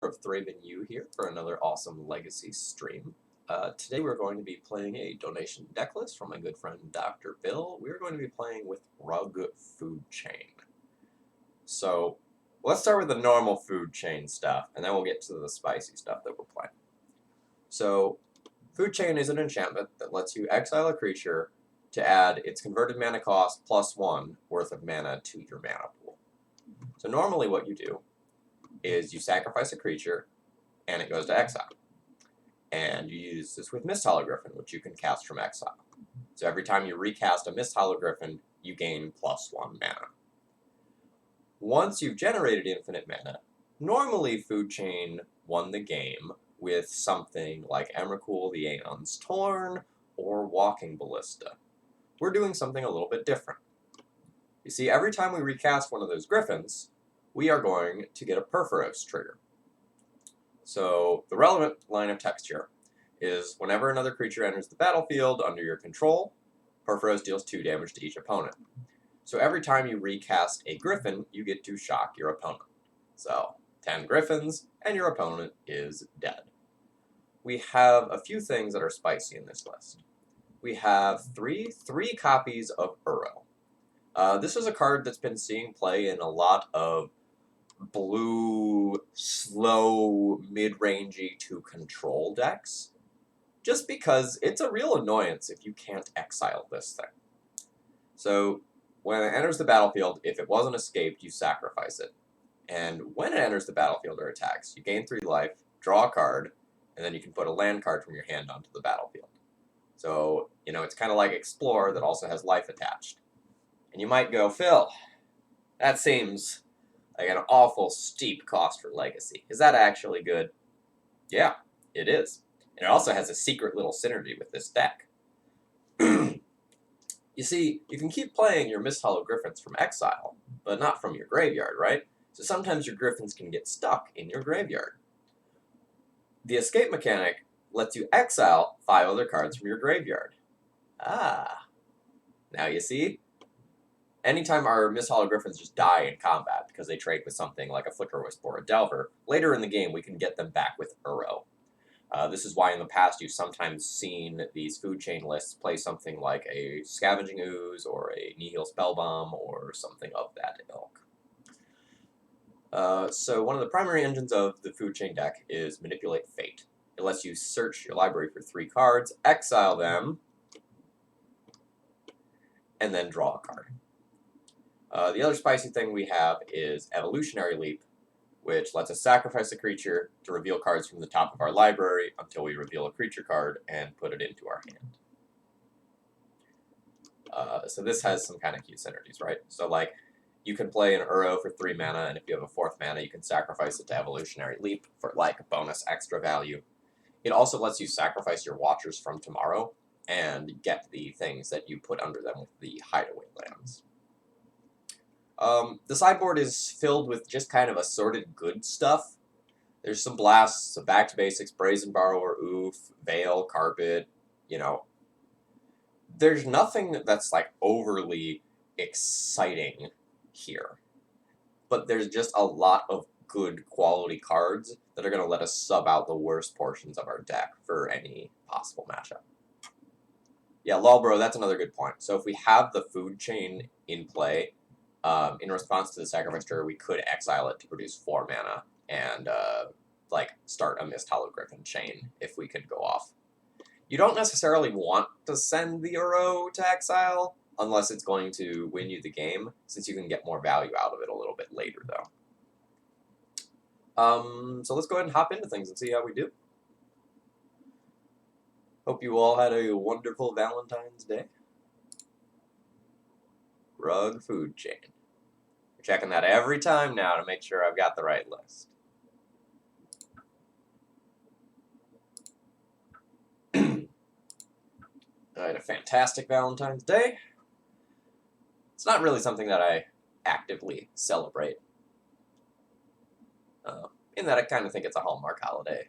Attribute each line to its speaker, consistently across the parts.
Speaker 1: of ThrabenU here for another awesome Legacy stream. Today we're going to be playing a donation deck list from my good friend Dr. Bill. We're going to be playing with Rug Food Chain. So let's start with the normal food chain stuff, and then we'll get to the spicy stuff that we're playing. So Food Chain is an enchantment that lets you exile a creature to add its converted mana cost +1 worth of mana to your mana pool. So normally what you do is you sacrifice a creature, and it goes to exile. And you use this with Mist Hologriffin, which you can cast from exile. So every time you recast a Mist Hologriffin, you gain +1 mana. Once you've generated infinite mana, normally Food Chain won the game with something like Emrakul the Aeon's Torn or Walking Ballista. We're doing something a little bit different. You see, every time we recast one of those griffins, we are going to get a Purphoros trigger. So the relevant line of text here is whenever another creature enters the battlefield under your control, Purphoros deals 2 damage to each opponent. So every time you recast a griffin, you get to shock your opponent. So 10 griffins, and your opponent is dead. We have a few things that are spicy in this list. We have three copies of Uro. This is a card that's been seeing play in a lot of blue, slow, mid-rangey to control decks, just because it's a real annoyance if you can't exile this thing. So when it enters the battlefield, if it wasn't escaped, you sacrifice it. And when it enters the battlefield or attacks, you gain 3 life, draw a card, and then you can put a land card from your hand onto the battlefield. So, you know, it's kind of like Explore that also has life attached. And you might go, Phil, that seems like an awful steep cost for Legacy. Is that actually good? Yeah, it is. And it also has a secret little synergy with this deck. You see, you can keep playing your Mist Hollow Griffins from exile, but not from your graveyard, right? So sometimes your Griffins can get stuck in your graveyard. The escape mechanic lets you exile 5 other cards from your graveyard. Ah. Now you see? Anytime our Mist Hollow Griffins just die in combat because they trade with something like a Flicker Wisp or a Delver, later in the game we can get them back with Uro. This is why in the past you've sometimes seen these food chain lists play something like a Scavenging Ooze or a Nihil Spellbomb or something of that ilk. So one of the primary engines of the food chain deck is Manipulate Fate. It lets you search your library for 3 cards, exile them, and then draw a card. The other spicy thing we have is Evolutionary Leap, which lets us sacrifice a creature to reveal cards from the top of our library until we reveal a creature card and put it into our hand. So this has some kind of cute synergies, right? So like, you can play an Uro for 3 mana, and if you have a 4th mana, you can sacrifice it to Evolutionary Leap for like bonus extra value. It also lets you sacrifice your Watchers from Tomorrow and get the things that you put under them with the Hideaway lands. The sideboard is filled with just kind of assorted good stuff. There's some blasts, some back to basics, Brazen Borrower, Oof, Veil, Carpet, you know. There's nothing that's like overly exciting here. But there's just a lot of good quality cards that are going to let us sub out the worst portions of our deck for any possible matchup. Yeah, lol bro, that's another good point. So if we have the food chain in play, in response to the sacrifice trigger, we could exile it to produce 4 mana and like start a Mist Hollow Griffin chain if we could go off. You don't necessarily want to send the Uro to exile unless it's going to win you the game, since you can get more value out of it a little bit later, though. So let's go ahead and hop into things and see how we do. Hope you all had a wonderful Valentine's Day. Rug Food Chain. We're checking that every time now to make sure I've got the right list. I had a fantastic Valentine's Day. It's not really something that I actively celebrate, in that I kind of think it's a Hallmark holiday,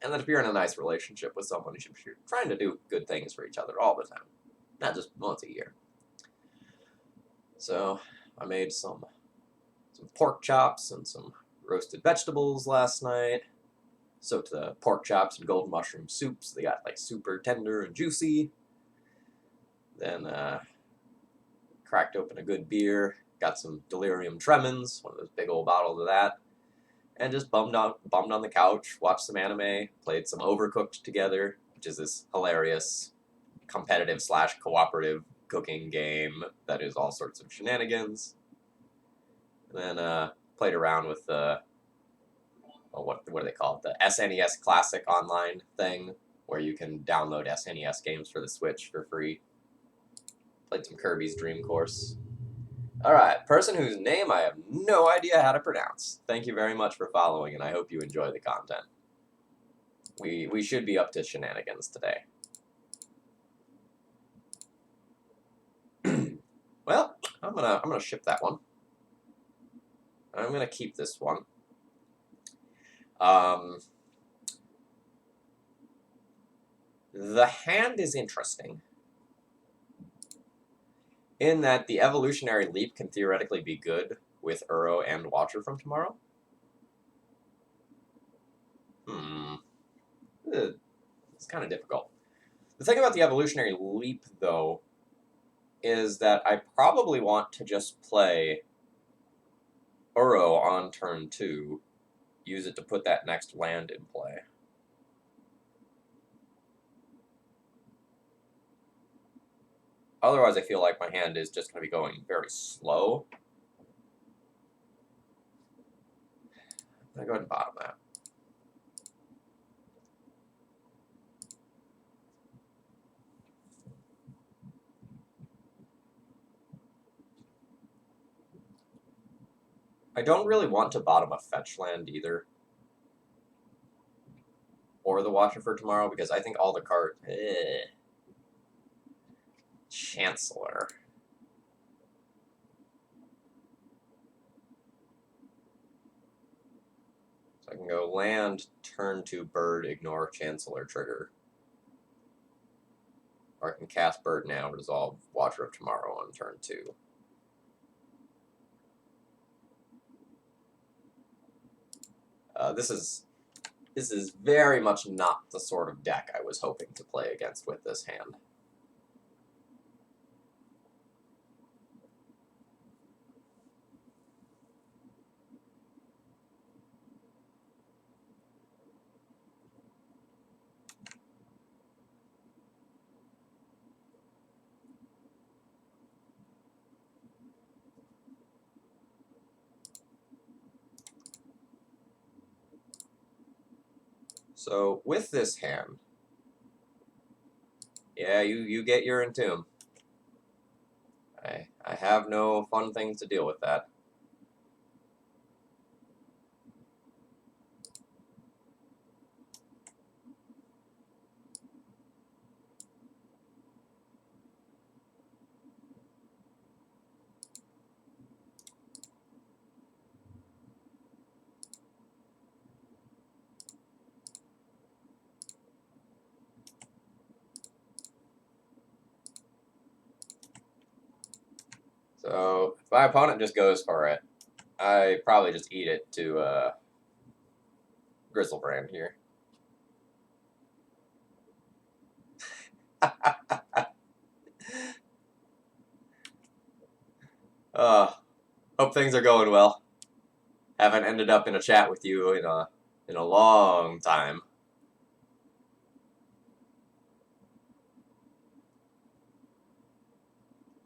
Speaker 1: and that if you're in a nice relationship with someone, you should be trying to do good things for each other all the time, not just once a year. So I made some pork chops and some roasted vegetables last night. Soaked the pork chops in golden mushroom soups. They got like super tender and juicy. Then cracked open a good beer. Got some delirium tremens, one of those big old bottles of that, and just bummed on the couch, watched some anime, played some Overcooked together, which is this hilarious competitive / cooperative cooking game that is all sorts of shenanigans. And then played around with the what do they call it? The SNES Classic online thing, where you can download SNES games for the Switch for free. Played some Kirby's Dream Course. Alright, person whose name I have no idea how to pronounce. Thank you very much for following, and I hope you enjoy the content. We should be up to shenanigans today. Well, I'm gonna ship that one. I'm gonna keep this one. The hand is interesting in that the evolutionary leap can theoretically be good with Uro and Watcher from tomorrow. It's kind of difficult. The thing about the evolutionary leap, though, is that I probably want to just play Uro on turn 2, use it to put that next land in play. Otherwise, I feel like my hand is just going to be going very slow. I'm going to go ahead and bottom that. I don't really want to bottom a fetch land either, or the Watcher for tomorrow, because I think all the cards... Chancellor. So I can go land, turn 2 bird, ignore Chancellor trigger. Or I can cast bird now, resolve Watcher of Tomorrow on turn 2. This is very much not the sort of deck I was hoping to play against with this hand. So with this hand, yeah, you get your Entomb. I have no fun things to deal with that. So if my opponent just goes for it, I probably just eat it to Grizzlebrand here. Hope things are going well. Haven't ended up in a chat with you in a long time.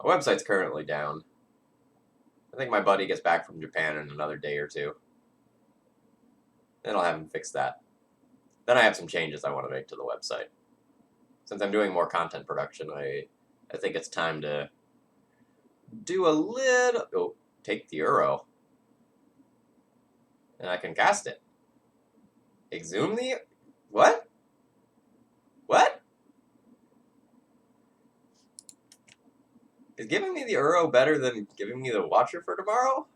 Speaker 1: My website's currently down. I think my buddy gets back from Japan in another day or two. Then I'll have him fix that. Then I have some changes I want to make to the website. Since I'm doing more content production, I think it's time to do a little... Oh, take the Uro. And I can cast it. Exhume the... What? What? Is giving me the Uro better than giving me the Watcher for tomorrow?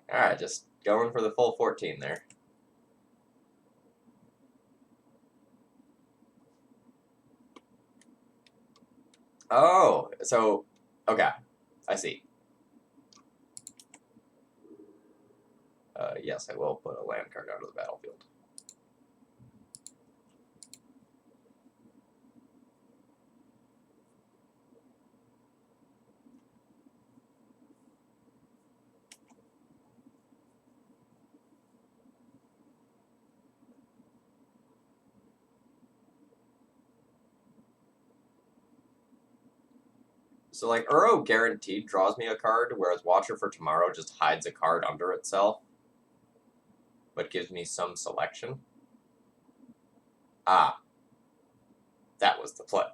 Speaker 1: Alright, just going for the full 14 there. Oh, so, okay, I see. Yes, I will put a land card onto the battlefield. So, like, Uro guaranteed draws me a card, whereas Watcher for Tomorrow just hides a card under itself, but gives me some selection. Ah, that was the play.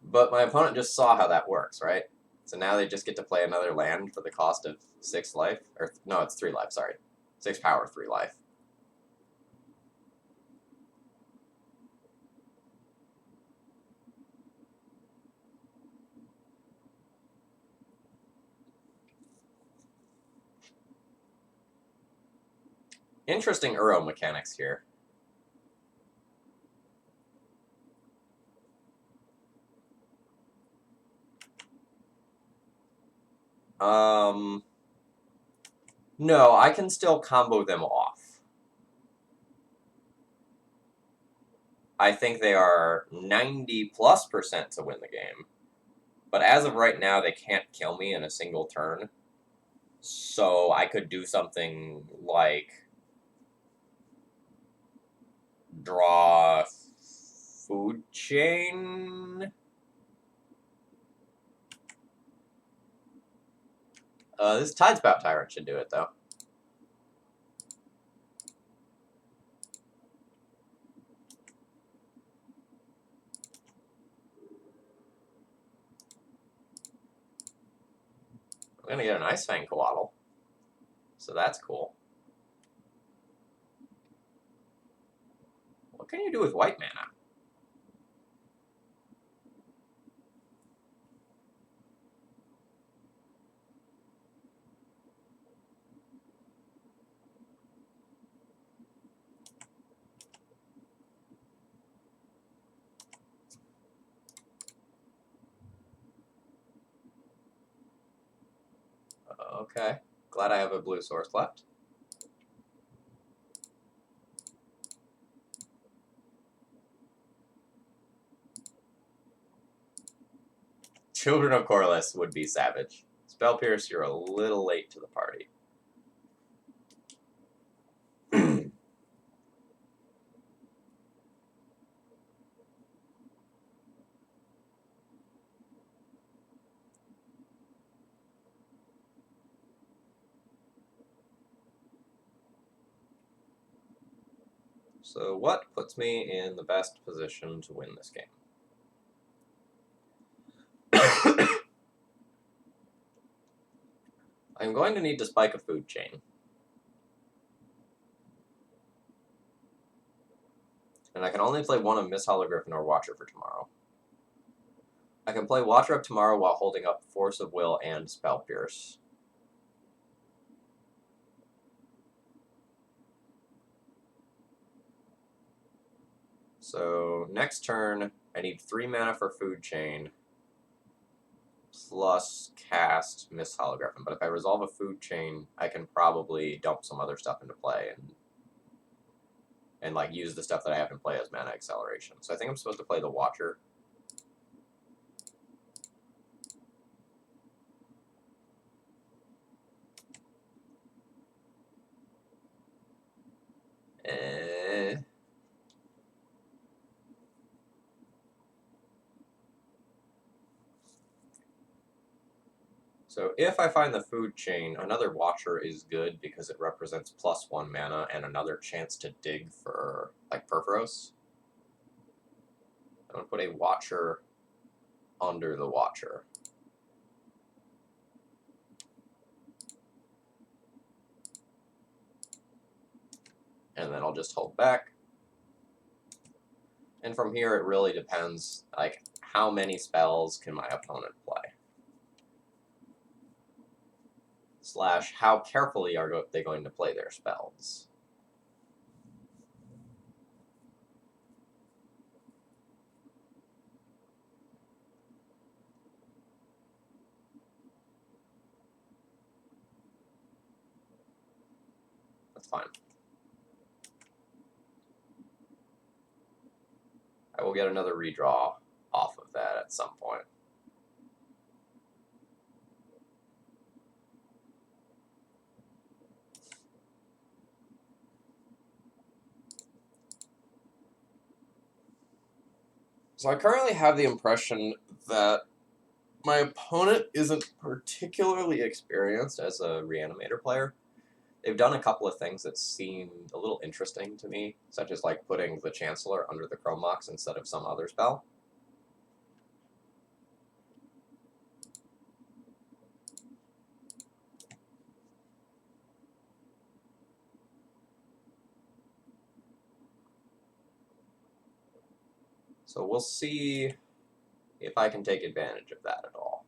Speaker 1: But my opponent just saw how that works, right? So now they just get to play another land for the cost of 6 life. Or, no, it's 3 life, sorry. 6 power, 3 life. Interesting Uro mechanics here. No, I can still combo them off. I think they are 90+% to win the game. But as of right now, they can't kill me in a single turn. So I could do something like draw food chain. This Tidespout Tyrant should do it, though. I'm going to get an Ice Fang Coatl. So that's cool. What can you do with white mana? Okay. Glad I have a blue source left. Children of Corliss would be savage. Spell Pierce, you're a little late to the party. So what puts me in the best position to win this game? I'm going to need to spike a food chain. And I can only play one of Miss Hologriffin or Watcher for Tomorrow. I can play Watcher of Tomorrow while holding up Force of Will and Spell Pierce. So next turn, I need 3 mana for Food Chain, plus cast Miss Hologriffin. But if I resolve a Food Chain, I can probably dump some other stuff into play and like use the stuff that I have in play as mana acceleration. So I think I'm supposed to play the Watcher. So if I find the food chain, another Watcher is good because it represents +1 mana and another chance to dig for, like, Purphoros. I'm going to put a Watcher under the Watcher. And then I'll just hold back. And from here, it really depends, like, how many spells can my opponent play? / how carefully are they going to play their spells? That's fine. I will get another redraw off of that at some point. So I currently have the impression that my opponent isn't particularly experienced as a Reanimator player. They've done a couple of things that seem a little interesting to me, such as like putting the Chancellor under the Chrome Mox instead of some other spell. So we'll see if I can take advantage of that at all.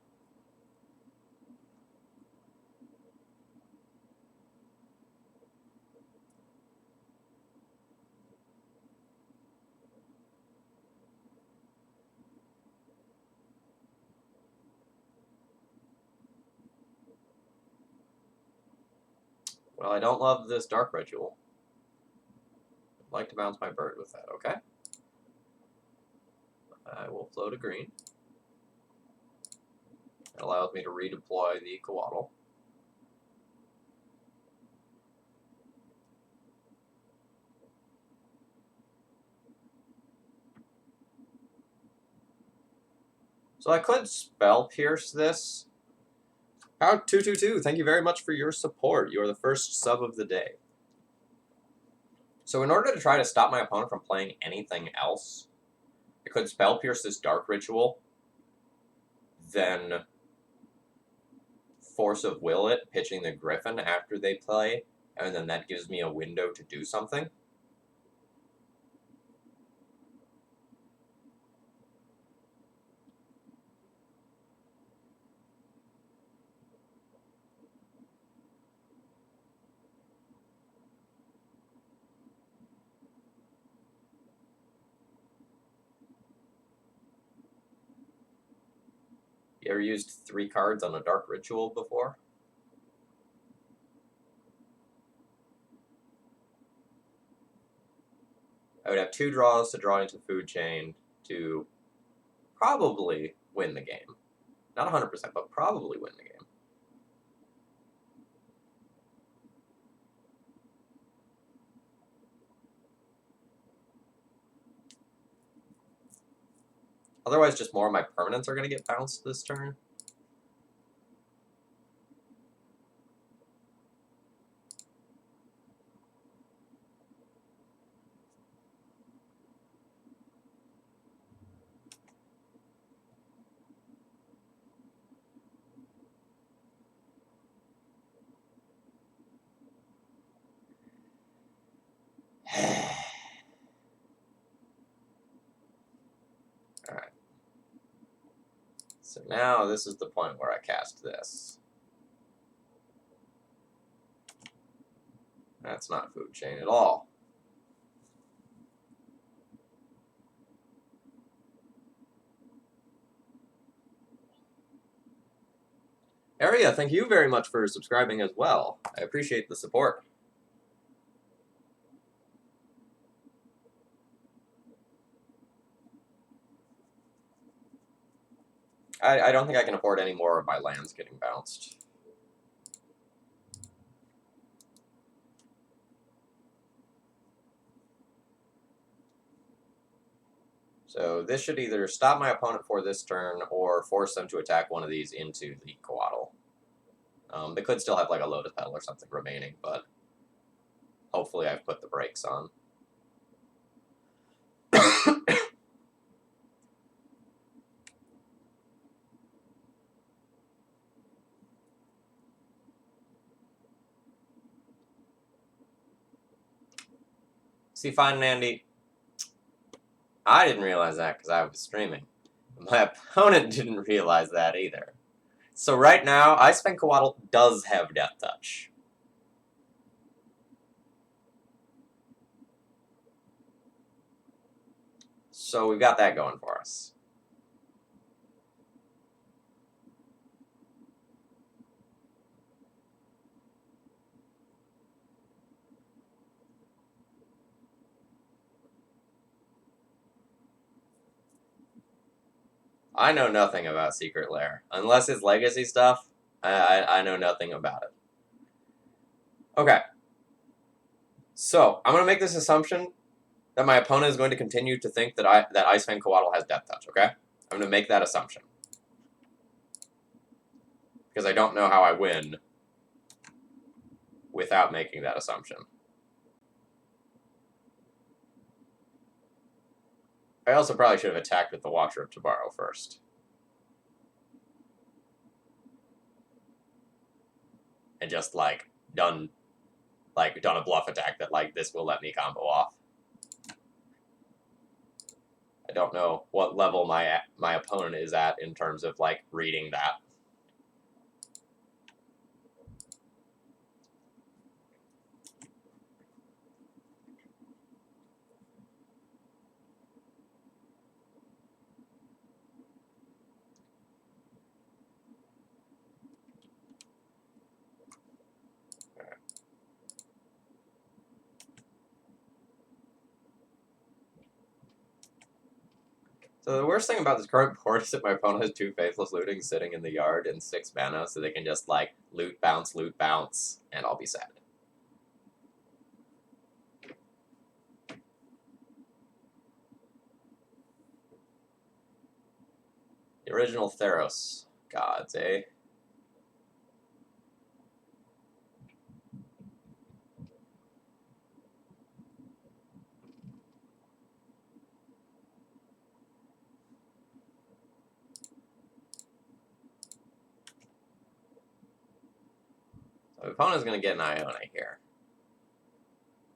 Speaker 1: Well, I don't love this Dark Ritual. I'd like to bounce my bird with that, okay? I will float a green. It allows me to redeploy the Coatl. So I could Spell Pierce this. How222, thank you very much for your support. You are the first sub of the day. So in order to try to stop my opponent from playing anything else, I could Spell Pierce this Dark Ritual, then Force of Will it, pitching the Griffin after they play, and then that gives me a window to do something. You ever used 3 cards on a Dark Ritual before? I would have 2 draws to draw into Food Chain to probably win the game. Not 100%, but probably win the game. Otherwise, just more of my permanents are going to get bounced this turn. Alright. So now this is the point where I cast this. That's not Food Chain at all. Area, thank you very much for subscribing as well. I appreciate the support. I don't think I can afford any more of my lands getting bounced. So this should either stop my opponent for this turn or force them to attack one of these into the Coatl. They could still have like a Lotus Petal or something remaining, but hopefully I've put the brakes on. See, fine, Andy. I didn't realize that because I was streaming. My opponent didn't realize that either. So right now, Ice-Fang Coatl does have Death Touch. So we've got that going for us. I know nothing about Secret Lair. Unless it's legacy stuff, I know nothing about it. Okay. So, I'm going to make this assumption that my opponent is going to continue to think that that Ice Fang Coatl has Death Touch, okay? I'm going to make that assumption. Because I don't know how I win without making that assumption. I also probably should have attacked with the Watcher of Tabaro first. And just, like, done a bluff attack that, like, this will let me combo off. I don't know what level my opponent is at in terms of, like, reading that. So the worst thing about this current board is that my opponent has 2 Faithless Looting sitting in the yard and 6 mana, so they can just, like, loot, bounce, and I'll be sad. The original Theros gods, eh? So my opponent's going to get an Iona here.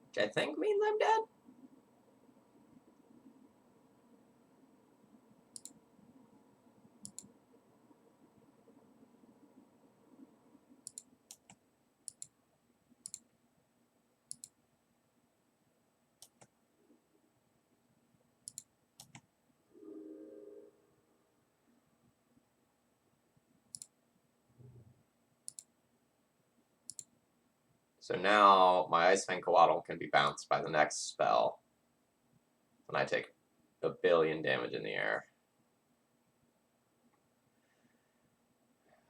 Speaker 1: Which I think means I'm dead? So now my Ice Fang Coatl can be bounced by the next spell. And I take 1 billion damage in the air.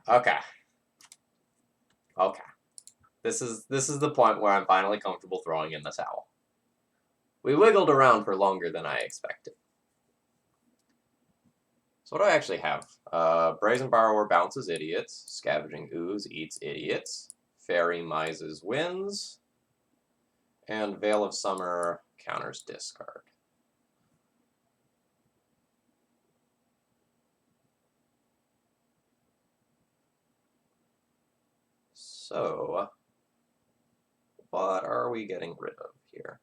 Speaker 1: Okay. Okay. This is the point where I'm finally comfortable throwing in the towel. We wiggled around for longer than I expected. So what do I actually have? Brazen Borrower bounces idiots. Scavenging Ooze eats idiots. Fairy Mises wins. And Veil of Summer counters discard. So, what are we getting rid of here?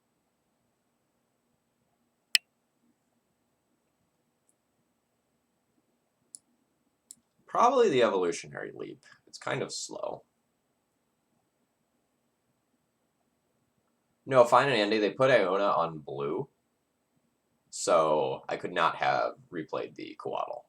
Speaker 1: Probably the Evolutionary Leap. It's kind of slow. No, fine and Andy, they put Iona on blue, so I could not have replayed the Coatl.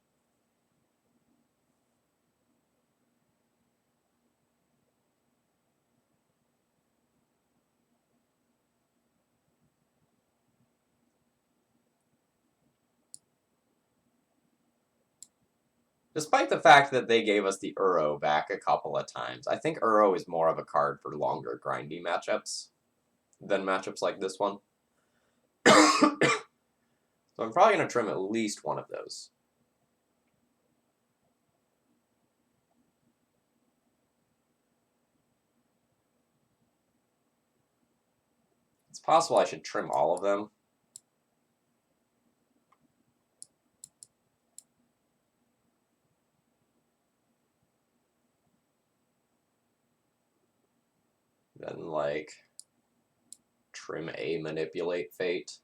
Speaker 1: Despite the fact that they gave us the Uro back a couple of times, I think Uro is more of a card for longer grindy matchups than matchups like this one. So I'm probably going to trim at least one of those. It's possible I should trim all of them. Then, like, trim a Manipulate Fate.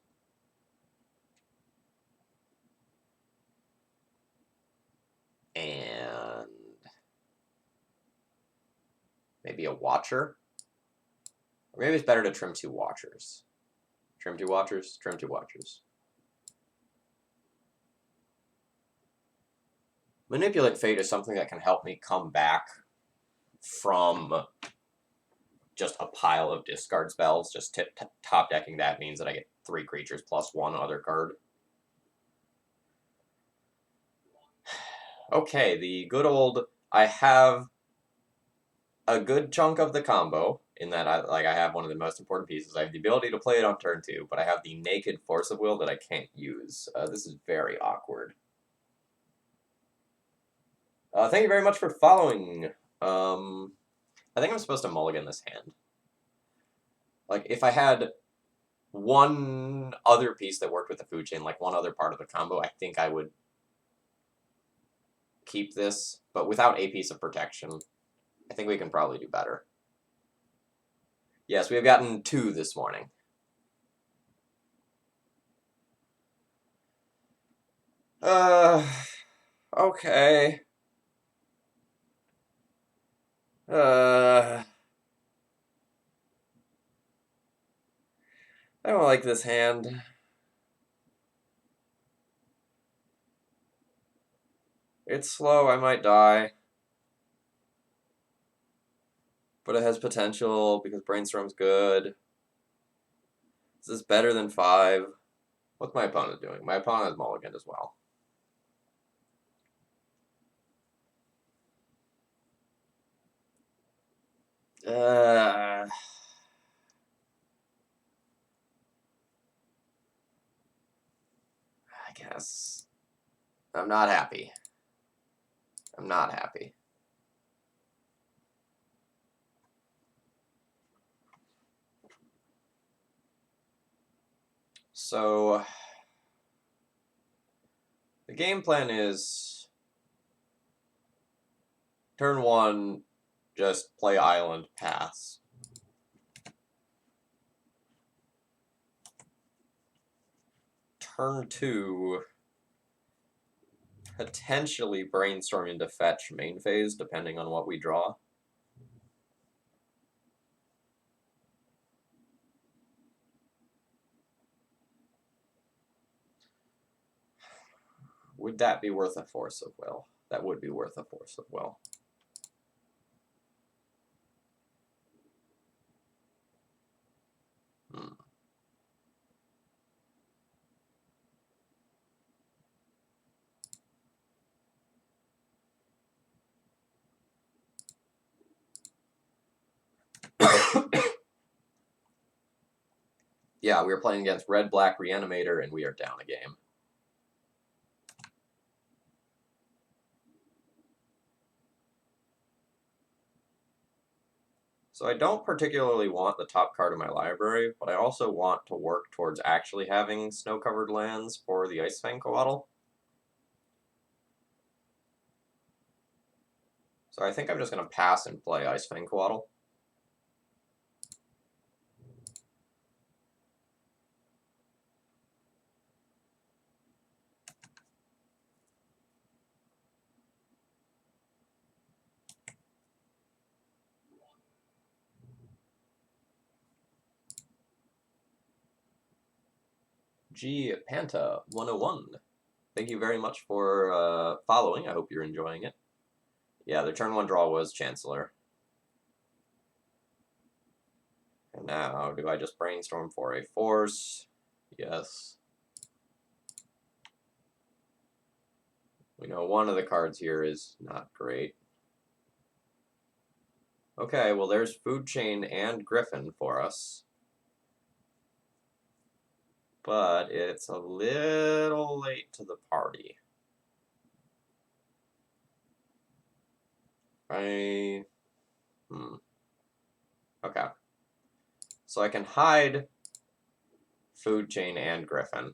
Speaker 1: And maybe a Watcher. Or maybe it's better to trim 2 Watchers. Trim 2 Watchers, trim 2 Watchers. Manipulate Fate is something that can help me come back from just a pile of discard spells. Just top decking that means that I get 3 creatures plus 1 other card. Okay, the good old, I have a good chunk of the combo in that I have one of the most important pieces. I have the ability to play it on turn 2, but I have the naked force of will that I can't use. This is very awkward. Thank you very much for following. I think I'm supposed to mulligan this hand. Like, if I had one other piece that worked with the food chain, like one other part of the combo, I think I would keep this, but without a piece of protection, I think we can probably do better. Yes, we have gotten 2 this morning. Okay. I don't like this hand. It's slow, I might die. But it has potential because Brainstorm's good. Is this better than 5? What's my opponent doing? My opponent has mulligan as well. I guess. I'm not happy. I'm not happy. So, the game plan is turn 1, just play island, pass. Turn 2, potentially brainstorm into fetch main phase, depending on what we draw. Would that be worth a force of will? That would be worth a force of will. Yeah, we were playing against Red-Black Reanimator, and we are down a game. So I don't particularly want the top card of my library, but I also want to work towards actually having snow-covered lands for the Ice Fang Coatl. So I think I'm just going to pass and play Ice Fang Coatl. G Panta 101. Thank you very much for following. I hope you're enjoying it. Yeah, the turn 1 draw was Chancellor. And now, do I just brainstorm for a force? Yes. We know one of the cards here is not great. Okay, well there's Food Chain and Griffin for us. But it's a little late to the party. Okay. So I can hide Food Chain and Griffin.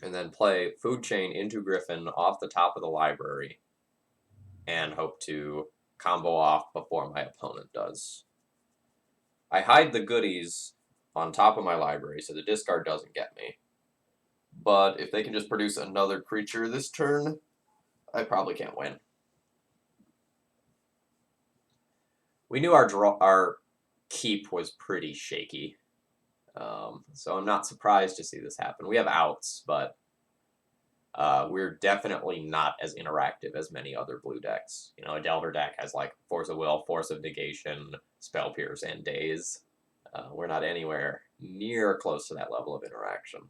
Speaker 1: And then play Food Chain into Griffin off the top of the library. And hope to combo off before my opponent does. I hide the goodies on top of my library so the discard doesn't get me. But if they can just produce another creature this turn, I probably can't win. We knew our keep was pretty shaky. So I'm not surprised to see this happen. We have outs, but we're definitely not as interactive as many other blue decks. You know, a Delver deck has like Force of Will, Force of Negation, Spell Pierce, and Daze. We're not anywhere near close to that level of interaction.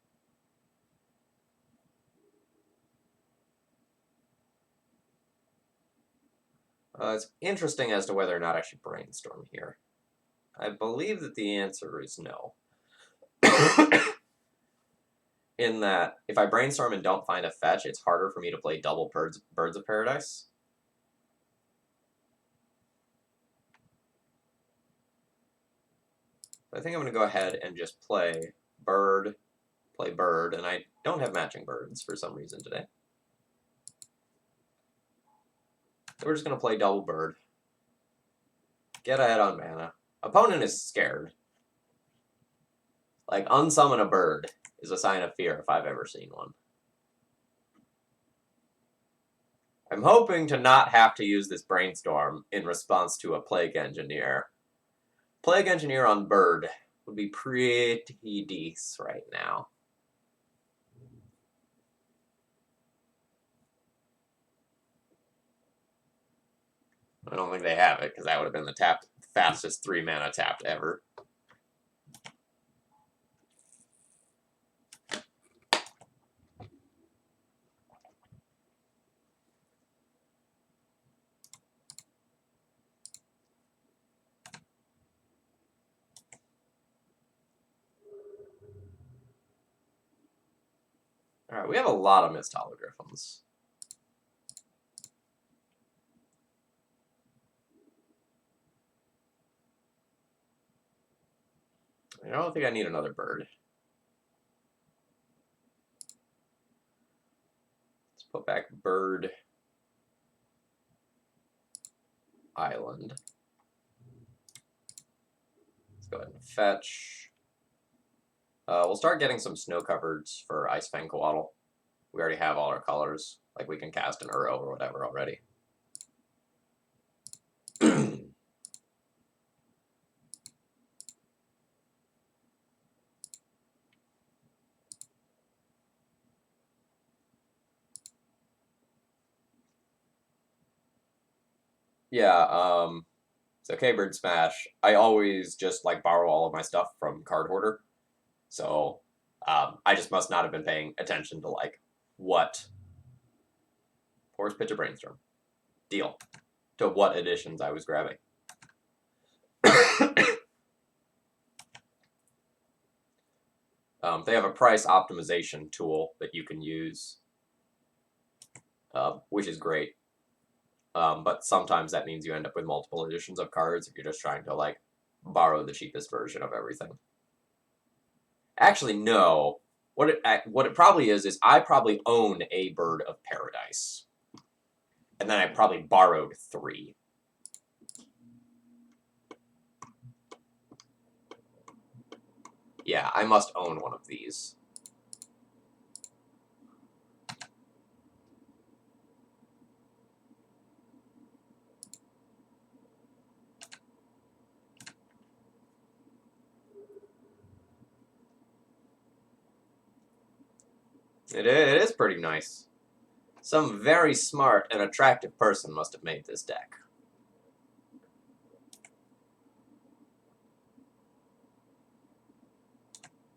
Speaker 1: It's interesting as to whether or not I should brainstorm here. I believe that the answer is no. In that, if I brainstorm and don't find a fetch, it's harder for me to play double Birds of Paradise. I think I'm going to go ahead and just play bird, and I don't have matching birds for some reason today. So we're just going to play double bird. Get ahead on mana. Opponent is scared. Like, unsummon a bird is a sign of fear if I've ever seen one. I'm hoping to not have to use this brainstorm in response to a Plague Engineer. Plague Engineer on bird would be pretty decent right now. I don't think they have it, because that would have been the fastest 3-mana tapped ever. Alright, we have a lot of missed hologriffins. I don't think I need another bird. Let's put back bird island. Let's go ahead and fetch. We'll start getting some snow covereds for Ice Fang Coatl. We already have all our colors. Like, we can cast an Uro or whatever already. Yeah, so K-Bird Smash, I always just, like, borrow all of my stuff from Card Hoarder. So, I just must not have been paying attention to, like, what... Force Pitch a Brainstorm. Deal. To what editions I was grabbing. They have a price optimization tool that you can use, which is great. But sometimes that means you end up with multiple editions of cards if you're just trying to, like, borrow the cheapest version of everything. Actually, no. What it probably is I probably own a Bird of Paradise. And then I probably borrowed 3. Yeah, I must own one of these. It is pretty nice. Some very smart and attractive person must have made this deck.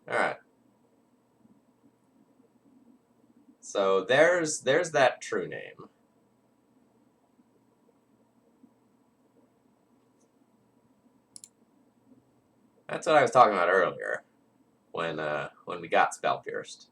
Speaker 1: Alright. So there's that true name. That's what I was talking about earlier, when we got Spell Pierced.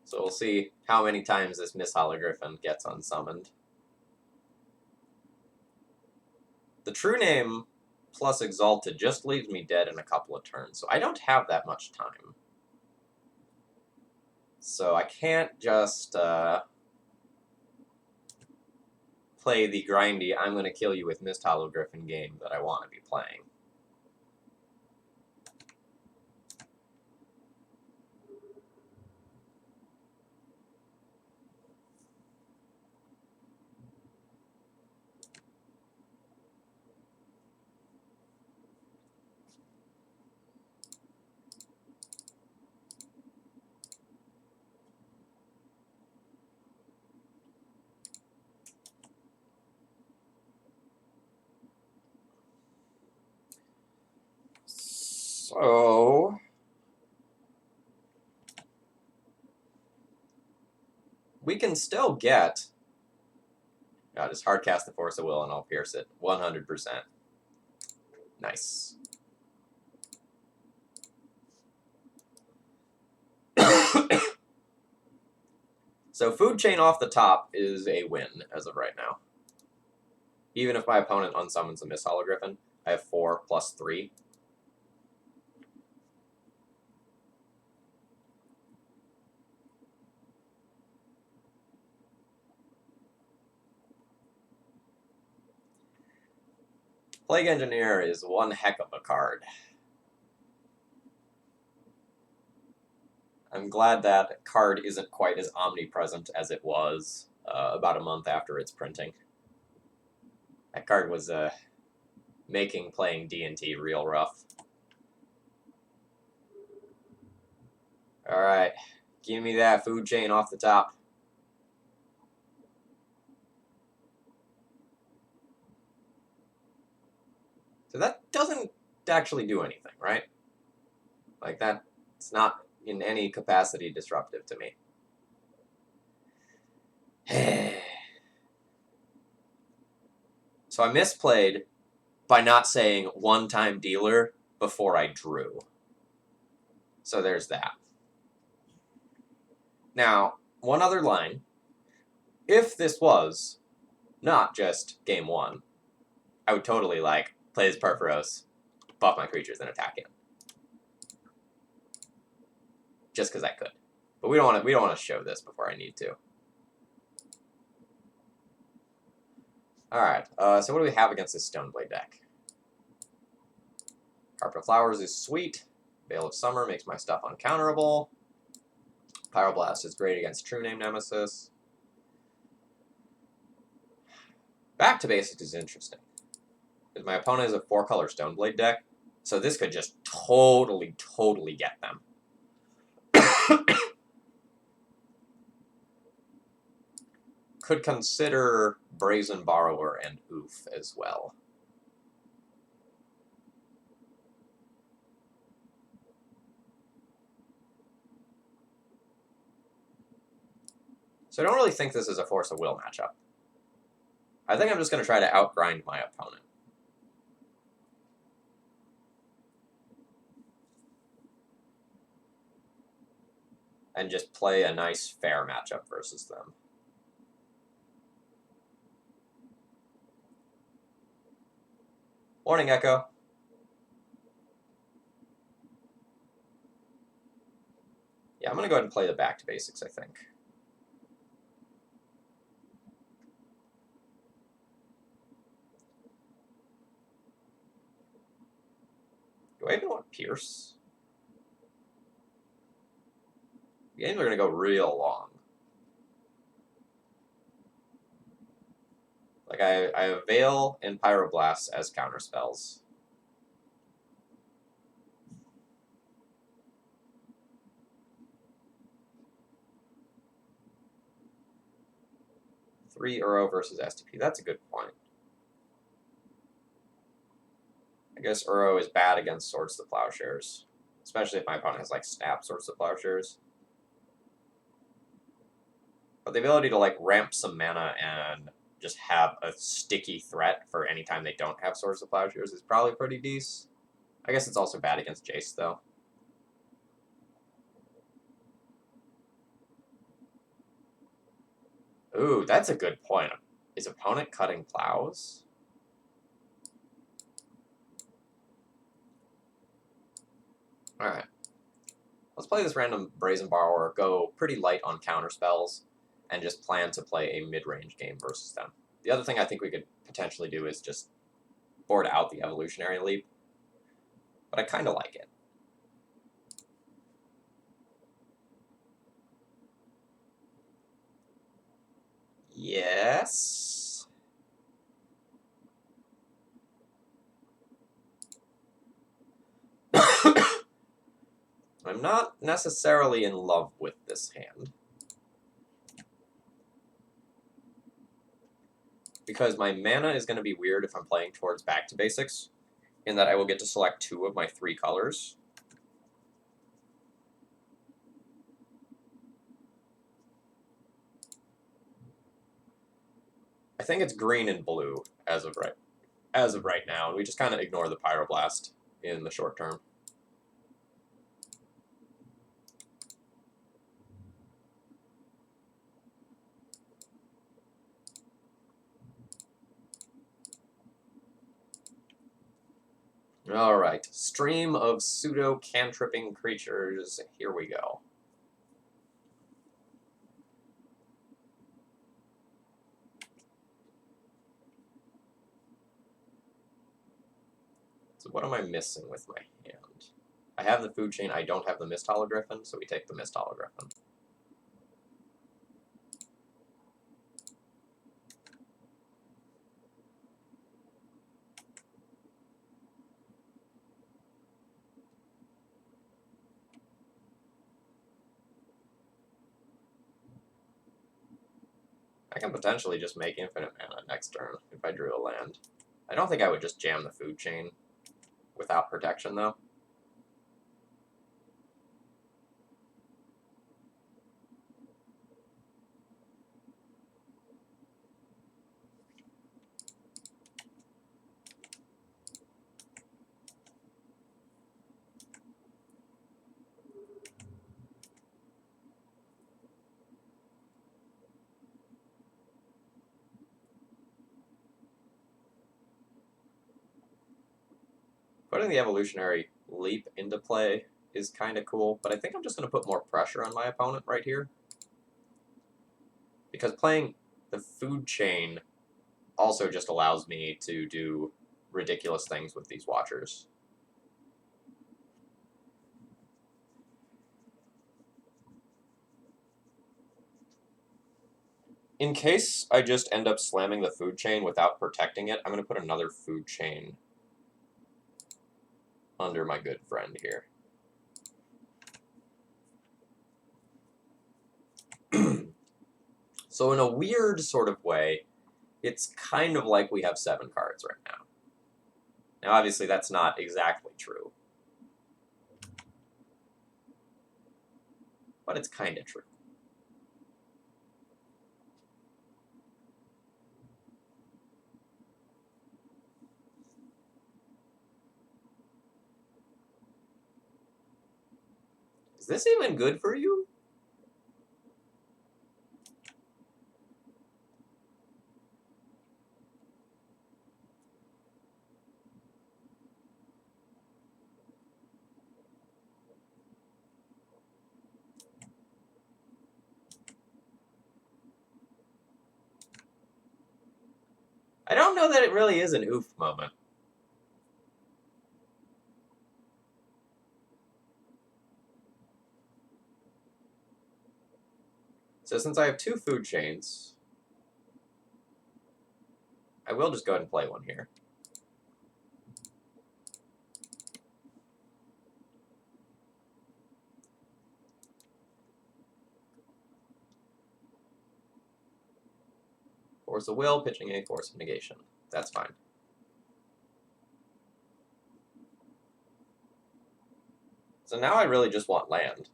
Speaker 1: So we'll see how many times this Miss Hologriffin gets unsummoned. The true name plus Exalted just leaves me dead in a couple of turns, so I don't have that much time. So I can't just play the grindy, I'm going to kill you with Mist Hologriffin game that I want to be playing. So we can still get. God, just hard cast the Force of Will and I'll pierce it 100%. Nice. So food chain off the top is a win as of right now. Even if my opponent unsummons a Miss Hologriffin, I have 4 plus 3. Plague Engineer is one heck of a card. I'm glad that card isn't quite as omnipresent as it was about a month after its printing. That card was making playing D&T real rough. Alright, give me that food chain off the top. So that doesn't actually do anything, right? Like that, it's not in any capacity disruptive to me. So I misplayed by not saying one-time dealer before I drew. So there's that. Now, one other line. If this was not just game 1, I would totally, like, play as Purphoros, buff my creatures, and attack him. Just because I could. But we don't want to show this before I need to. Alright, so what do we have against this Stoneblade deck? Carpet of Flowers is sweet. Veil of Summer makes my stuff uncounterable. Pyroblast is great against True Name Nemesis. Back to Basics is interesting. Because my opponent is a 4-color Stoneblade deck, so this could just totally get them. Could consider Brazen Borrower and Oof as well. So I don't really think this is a Force of Will matchup. I think I'm just going to try to outgrind my opponent. And just play a nice, fair matchup versus them. Morning, Echo. Yeah, I'm going to go ahead and play the Back to Basics, I think. Do I even want Pierce? The games are going to go real long. Like, I have Veil and Pyroblast as counterspells. Three Uro versus STP. That's a good point. I guess Uro is bad against Swords to Plowshares. Especially if my opponent has, like, Snap Swords to Plowshares. But the ability to, like, ramp some mana and just have a sticky threat for any time they don't have Swords to Plowshares is probably pretty decent. I guess it's also bad against Jace, though. Ooh, that's a good point. Is opponent cutting plows? Alright. Let's play this random Brazen Borrower, go pretty light on counterspells, and just plan to play a mid-range game versus them. The other thing I think we could potentially do is just board out the Evolutionary Leap, but I kind of like it. Yes. I'm not necessarily in love with this hand. Because my mana is going to be weird if I'm playing towards Back to Basics, in that I will get to select 2 of my 3 colors, think it's green and blue as of right now, and we just kind of ignore the Pyroblast in the short term. Alright, stream of pseudo-cantripping creatures. Here we go. So what am I missing with my hand? I have the food chain, I don't have the Mist Hologriffin, so we take the Mist Hologriffin. I can potentially just make infinite mana next turn if I drew a land. I don't think I would just jam the food chain without protection, though. Putting the evolutionary leap into play is kind of cool, but I think I'm just going to put more pressure on my opponent right here. Because playing the food chain also just allows me to do ridiculous things with these Watchers. In case I just end up slamming the food chain without protecting it, I'm going to put another food chain under my good friend here. So in a weird sort of way, it's kind of like we have 7 cards right now. Now obviously that's not exactly true, but it's kind of true. Is this even good for you? I don't know that it really is an oof moment. So since I have 2 food chains, I will just go ahead and play one here. Force of Will, pitching a Force of Negation. That's fine. So now I really just want land.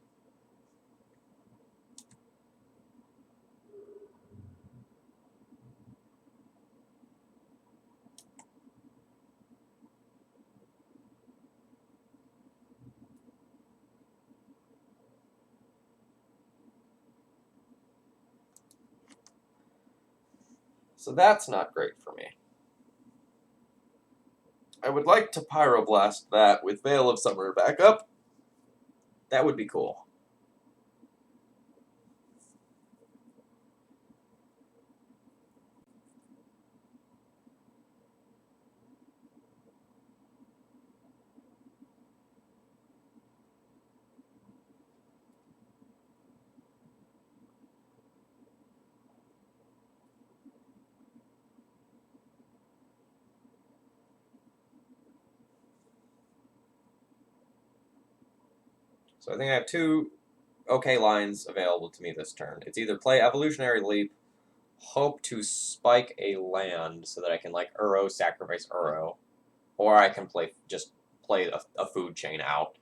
Speaker 1: So that's not great for me. I would like to Pyroblast that with Veil of Summer backup. That would be cool. So I think I have 2 okay lines available to me this turn. It's either play Evolutionary Leap, hope to spike a land so that I can, like, Uro, sacrifice Uro, or I can just play a food chain out.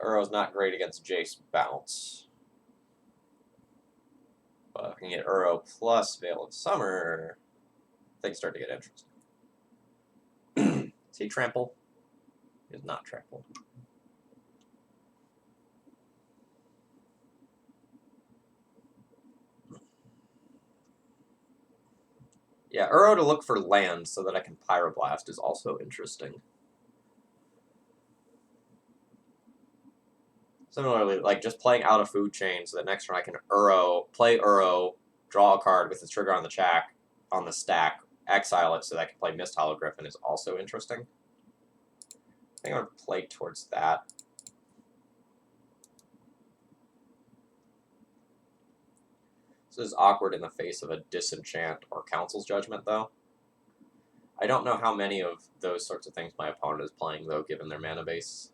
Speaker 1: Uro's not great against Jace Bounce. But if I can get Uro plus Veil of Summer, things start to get interesting. Is he trample? He is not trample. Yeah, Uro to look for land so that I can Pyroblast is also interesting. Similarly, like just playing out a food chain so that next turn I can play Uro, draw a card with the trigger on the stack, exile it so that I can play Mist Hologriffin is also interesting. I think I'm going to play towards that. This is awkward in the face of a Disenchant or Council's Judgment, though. I don't know how many of those sorts of things my opponent is playing, though, given their mana base.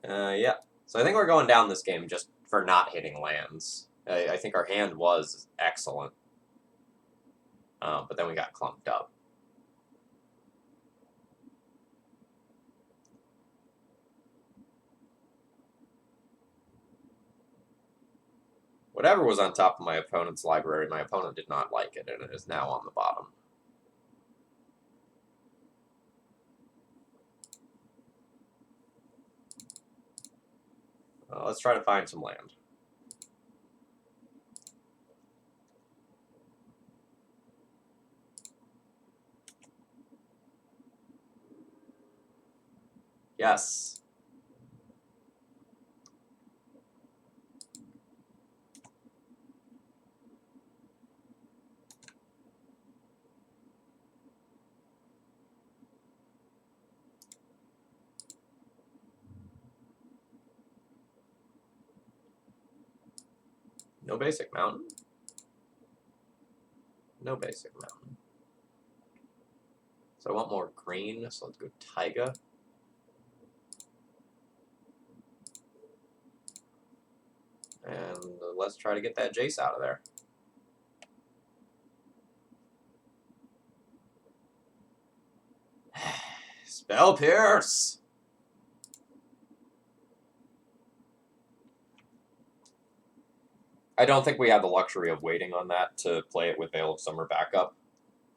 Speaker 1: Yeah. So I think we're going down this game just for not hitting lands. I think our hand was excellent. But then we got clumped up. Whatever was on top of my opponent's library, my opponent did not like it, and it is now on the bottom. Let's try to find some land. Yes. No basic mountain. No basic mountain. So I want more green, so let's go Taiga. And let's try to get that Jace out of there. Spell Pierce! I don't think we have the luxury of waiting on that to play it with Veil of Summer backup,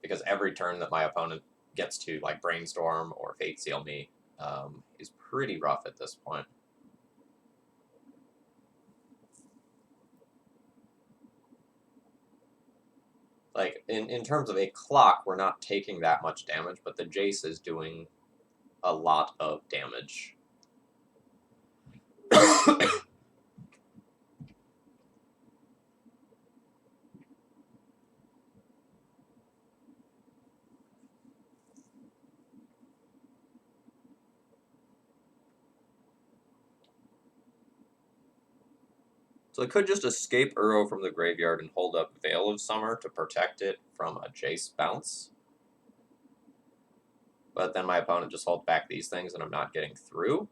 Speaker 1: because every turn that my opponent gets to like Brainstorm or Fate Seal me is pretty rough at this point. Like, in terms of a clock, we're not taking that much damage, but the Jace is doing a lot of damage. So I could just escape Uro from the graveyard and hold up Veil of Summer to protect it from a Jace bounce. But then my opponent just holds back these things and I'm not getting through.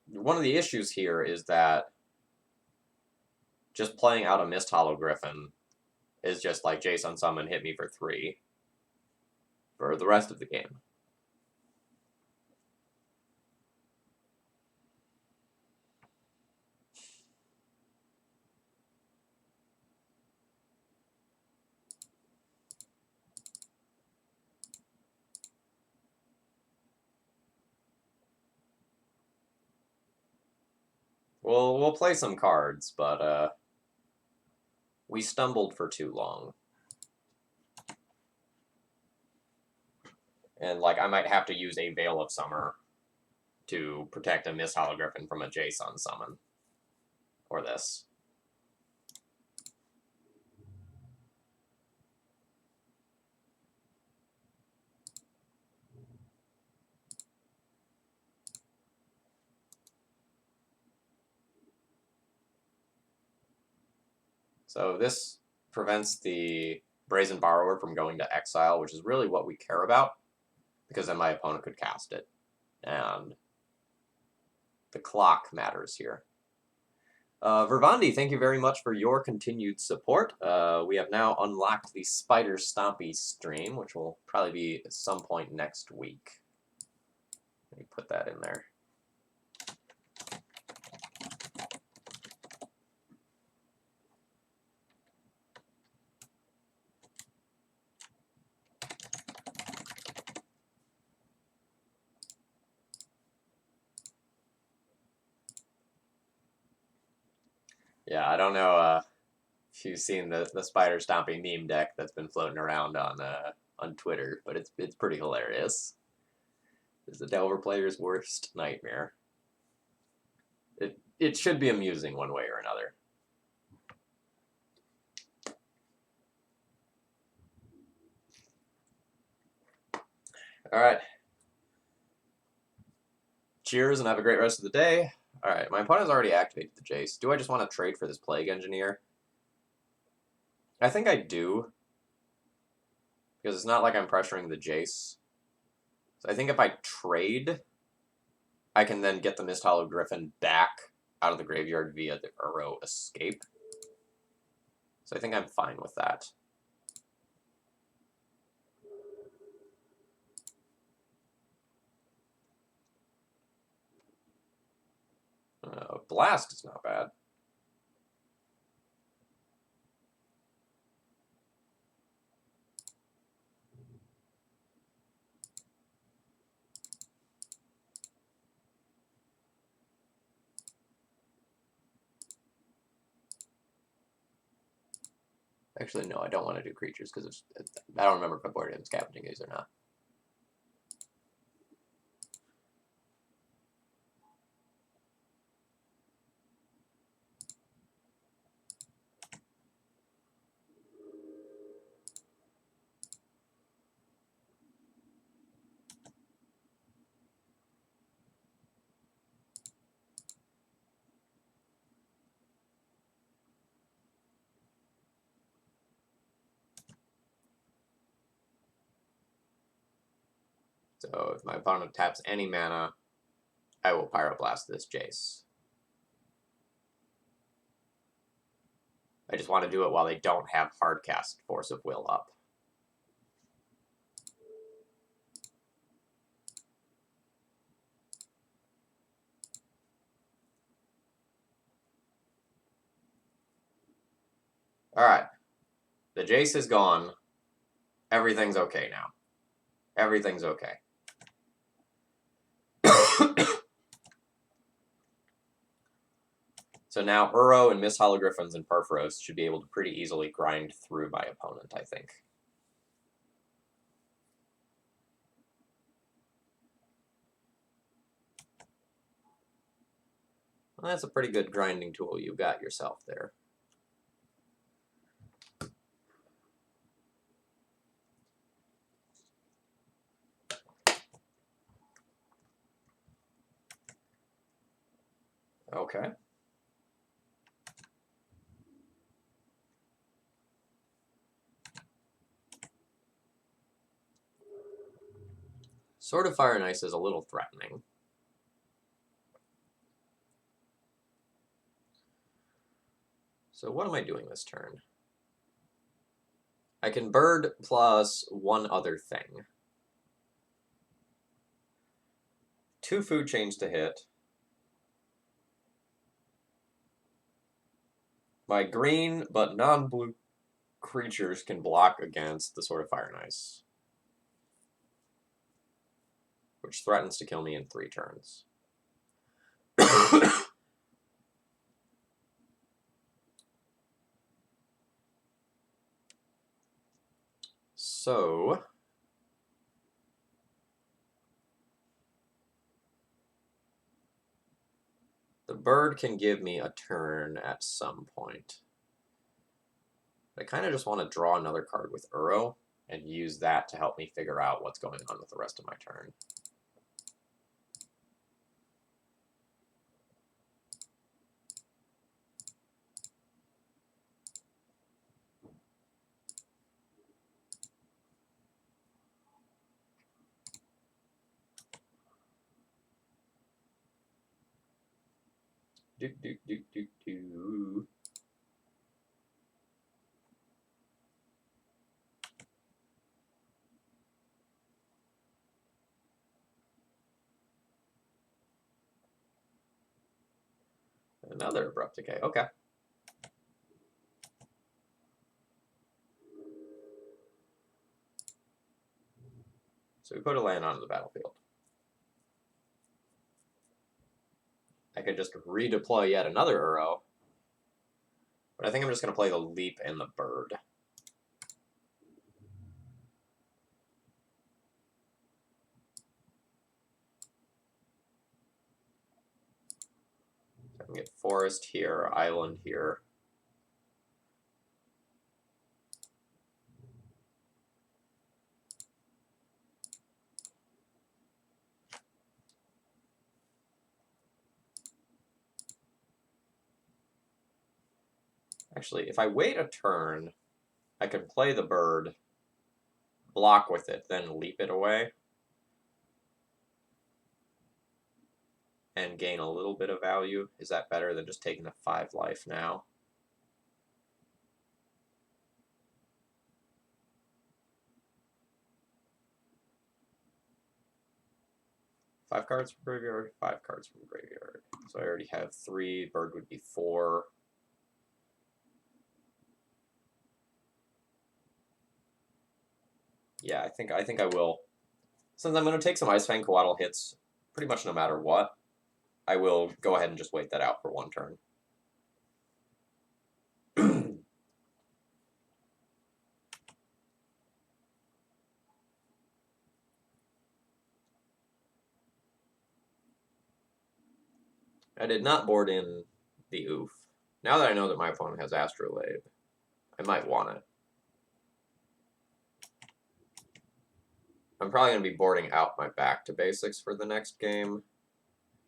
Speaker 1: One of the issues here is that just playing out a Mist Hologriffin is just like Jace Summon hit me for 3 for the rest of the game. Well, we'll play some cards, but we stumbled for too long. And like I might have to use a Veil of Summer to protect a Mist Hologriffin from a Jace summon. Or this. So this prevents the Brazen Borrower from going to exile, which is really what we care about, because then my opponent could cast it. And the clock matters here. Vervandi, thank you very much for your continued support. We have now unlocked the Spider Stompy stream, which will probably be at some point next week. Let me put that in there. Yeah, I don't know if you've seen the Spider Stompy meme deck that's been floating around on Twitter, but it's pretty hilarious. It's the Delver player's worst nightmare. It should be amusing one way or another. All right. Cheers and have a great rest of the day. All right, my opponent's already activated the Jace. Do I just want to trade for this Plague Engineer? I think I do. Because it's not like I'm pressuring the Jace. So I think if I trade, I can then get the Mist Hollow Griffin back out of the graveyard via the Uro escape. So I think I'm fine with that. Blast is not bad. Actually, no, I don't want to do creatures because I don't remember if I boarded him scavenging these or not. So if my opponent taps any mana, I will Pyroblast this Jace. I just want to do it while they don't have Hardcast Force of Will up. Alright. The Jace is gone. Everything's okay now. Everything's okay. So now Uro and Miss Hologriffins and Purphoros should be able to pretty easily grind through my opponent, I think. Well, that's a pretty good grinding tool you got yourself there. Okay. Sword of Fire and Ice is a little threatening. So what am I doing this turn? I can bird plus one other thing. 2 food chains to hit. My green but non-blue creatures can block against the Sword of Fire and Ice, which threatens to kill me in 3 turns. So the bird can give me a turn at some point. I kind of just want to draw another card with Uro and use that to help me figure out what's going on with the rest of my turn. Do. Another abrupt decay. Okay. So we put a land onto the battlefield. I could just redeploy yet another Uro. But I think I'm just going to play the Leap and the Bird. So I can get Forest here, Island here. Actually, if I wait a turn, I could play the Bird, block with it, then leap it away, and gain a little bit of value. Is that better than just taking the 5 life now? Five cards from graveyard, 5 cards from graveyard. So I already have 3. Bird would be 4. Yeah, I think I will. Since I'm going to take some Ice Fang Coatl hits pretty much no matter what, I will go ahead and just wait that out for 1 turn. I did not board in the Oof. Now that I know that my opponent has Astrolabe, I might want it. I'm probably going to be boarding out my back to basics for the next game,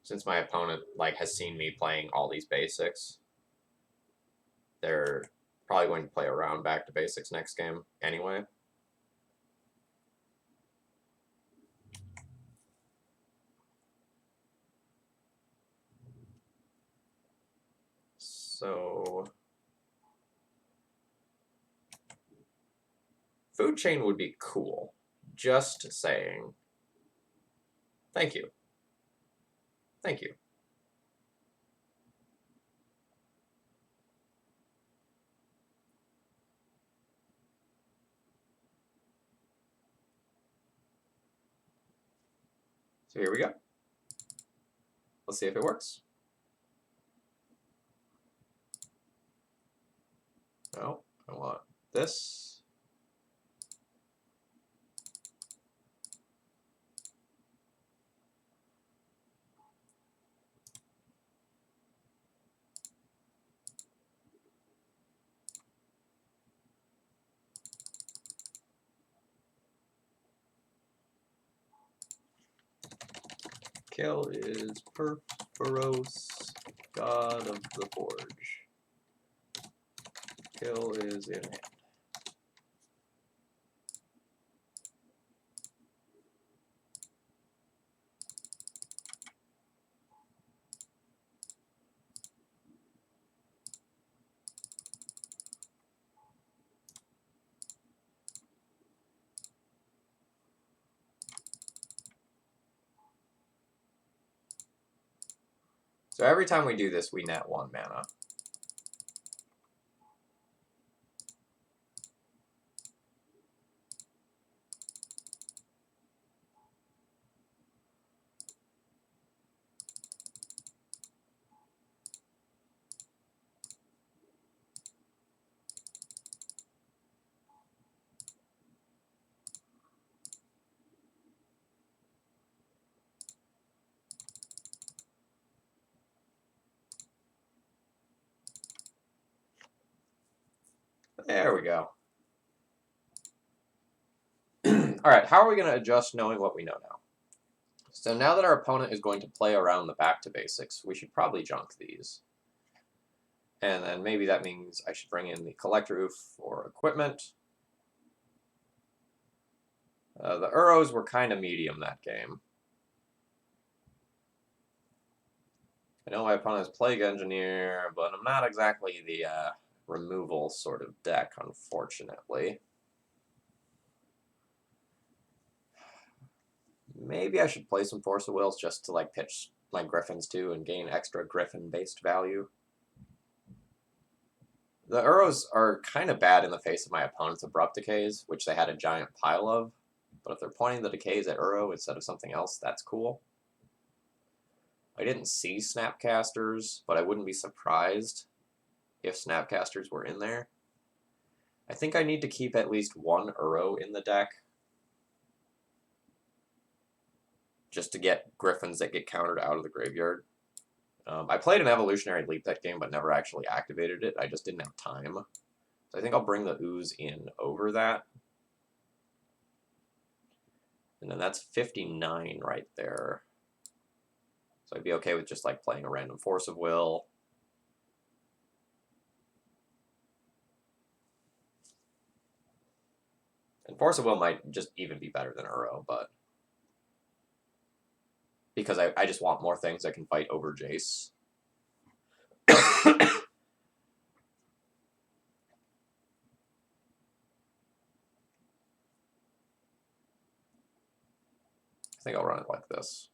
Speaker 1: since my opponent has seen me playing all these basics. They're probably going to play around back to basics next game anyway. So Food Chain would be cool. Just saying. Thank you. Thank you. So here we go. Let's see if it works. No, I want this. Kill is Purphoros, god of the forge. Kill is in hand. So every time we do this, we net 1 mana. There we go. Alright, how are we going to adjust knowing what we know now? So now that our opponent is going to play around the back to basics, we should probably junk these. And then maybe that means I should bring in the Collector Oof for equipment. The Uros were kind of medium that game. I know my opponent is Plague Engineer, but I'm not exactly the removal sort of deck, unfortunately. Maybe I should play some Force of Wills just to like pitch my Griffins to and gain extra Griffin-based value. The Uros are kind of bad in the face of my opponent's Abrupt Decays, which they had a giant pile of. But if they're pointing the Decays at Uro instead of something else, that's cool. I didn't see Snapcasters, but I wouldn't be surprised if Snapcasters were in there. I think I need to keep at least one Uro in the deck just to get Griffins that get countered out of the graveyard. I played an Evolutionary Leap that game, but never actually activated it. I just didn't have time. So I think I'll bring the Ooze in over that. And then that's 59 right there. So I'd be okay with just like playing a random Force of Will. And Force of Will might just even be better than Uro, but because I just want more things that can fight over Jace. I think I'll run it like this.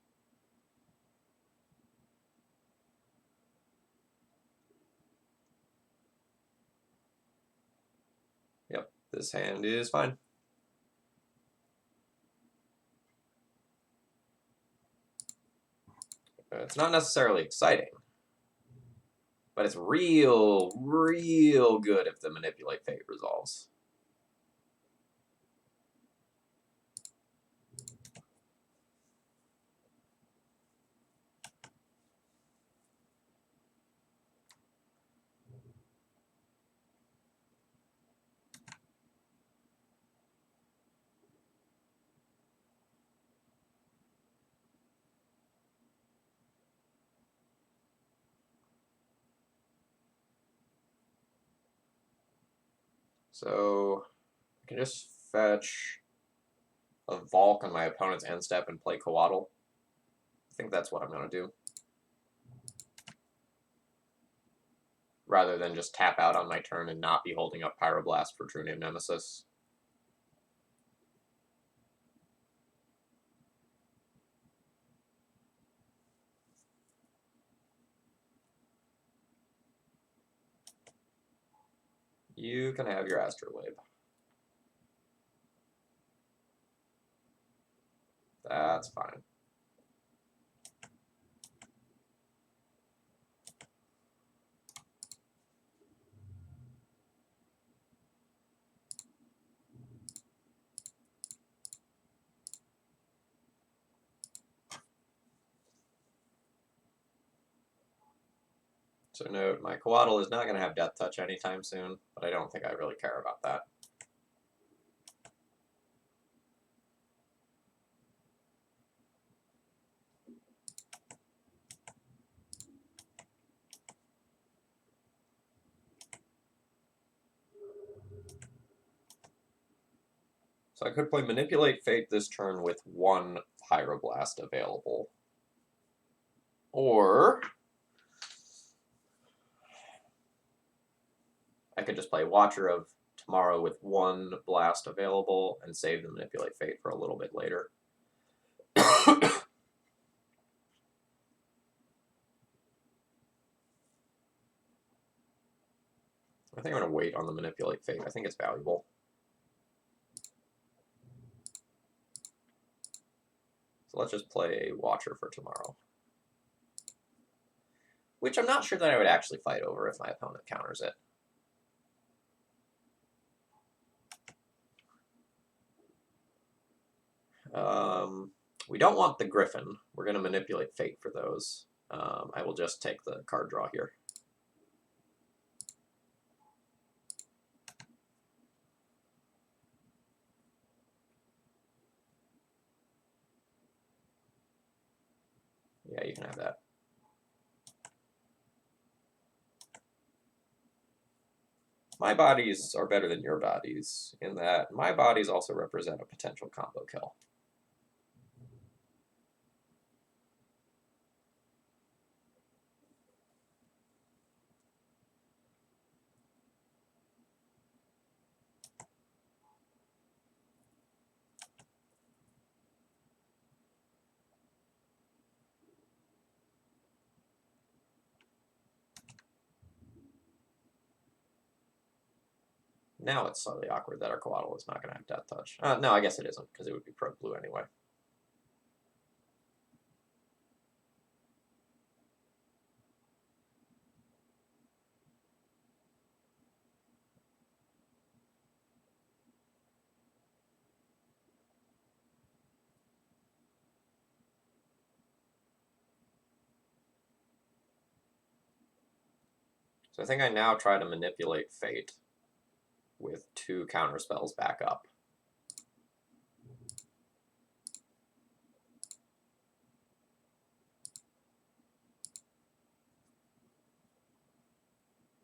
Speaker 1: Yep, this hand is fine. It's not necessarily exciting, but it's real good if the Manipulate Fate resolves. So I can just fetch a Valk on my opponent's end step and play Coatl. I think that's what I'm going to do. Rather than just tap out on my turn and not be holding up Pyroblast for True Name Nemesis. You can have your Astrolabe. That's fine. So note, my Coatl is not going to have Death Touch anytime soon, but I don't think I really care about that. So I could play Manipulate Fate this turn with one Pyroblast available. Or I could just play Watcher of Tomorrow with one blast available and save the Manipulate Fate for a little bit later. I think I'm going to wait on the Manipulate Fate. I think it's valuable. So let's just play Watcher for Tomorrow. Which I'm not sure that I would actually fight over if my opponent counters it. We don't want the Griffin. We're going to Manipulate Fate for those. I will just take the card draw here. Yeah, you can have that. My bodies are better than your bodies in that my bodies also represent a potential combo kill. Now it's slightly awkward that our coatl is not going to have Death Touch. No, I guess it isn't, because it would be pro blue anyway. So I think I now try to manipulate fate with 2 counter spells back up.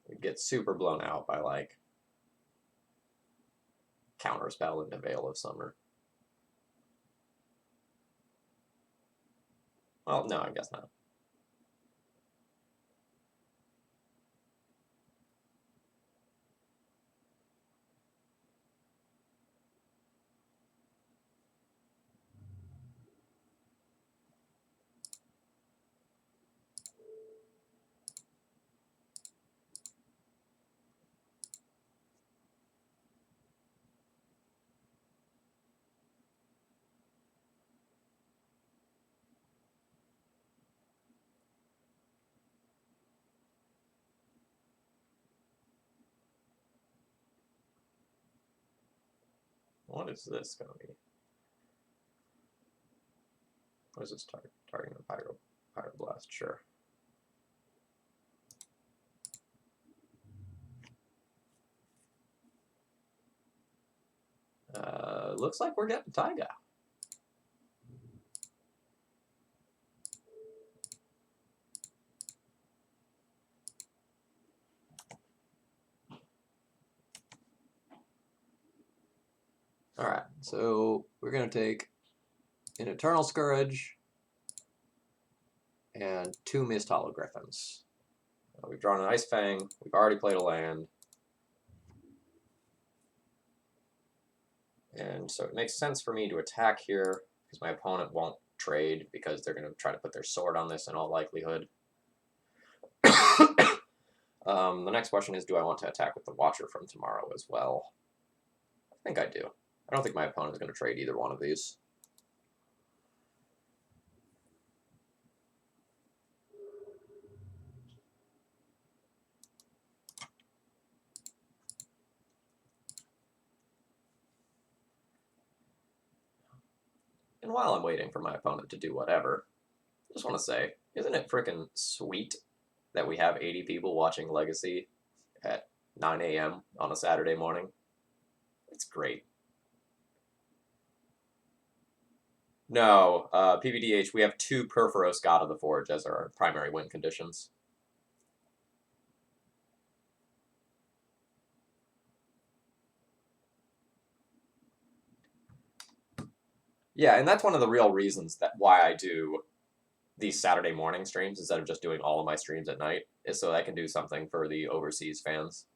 Speaker 1: It gets super blown out by like counterspell into Veil of Summer. Well, no, I guess not. What is this going to be? What is this targeting a Pyroblast? Sure. Looks like we're getting Taiga. Alright, so we're going to take an Eternal Scourge and 2 Mist Hologriffins. We've drawn an Ice Fang. We've already played a land. And so it makes sense for me to attack here, because my opponent won't trade, because they're going to try to put their sword on this in all likelihood. The next question is, do I want to attack with the Watcher from tomorrow as well? I think I do. I don't think my opponent is going to trade either one of these. And while I'm waiting for my opponent to do whatever, I just want to say, isn't it frickin' sweet that we have 80 people watching Legacy at 9 a.m. on a Saturday morning? It's great. No, PBDH, we have 2 Purphoros God of the Forge as our primary win conditions. Yeah, and that's one of the real reasons that why I do these Saturday morning streams instead of just doing all of my streams at night, is so I can do something for the overseas fans.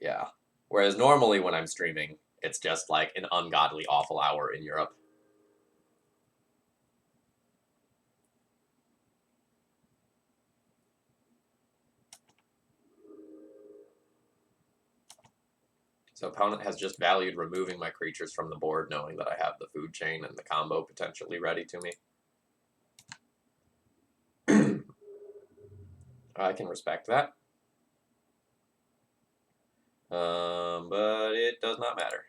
Speaker 1: Yeah. Whereas normally when I'm streaming, it's just like an ungodly awful hour in Europe. So opponent has just valued removing my creatures from the board, knowing that I have the food chain and the combo potentially ready to me. I can respect that. But it does not matter.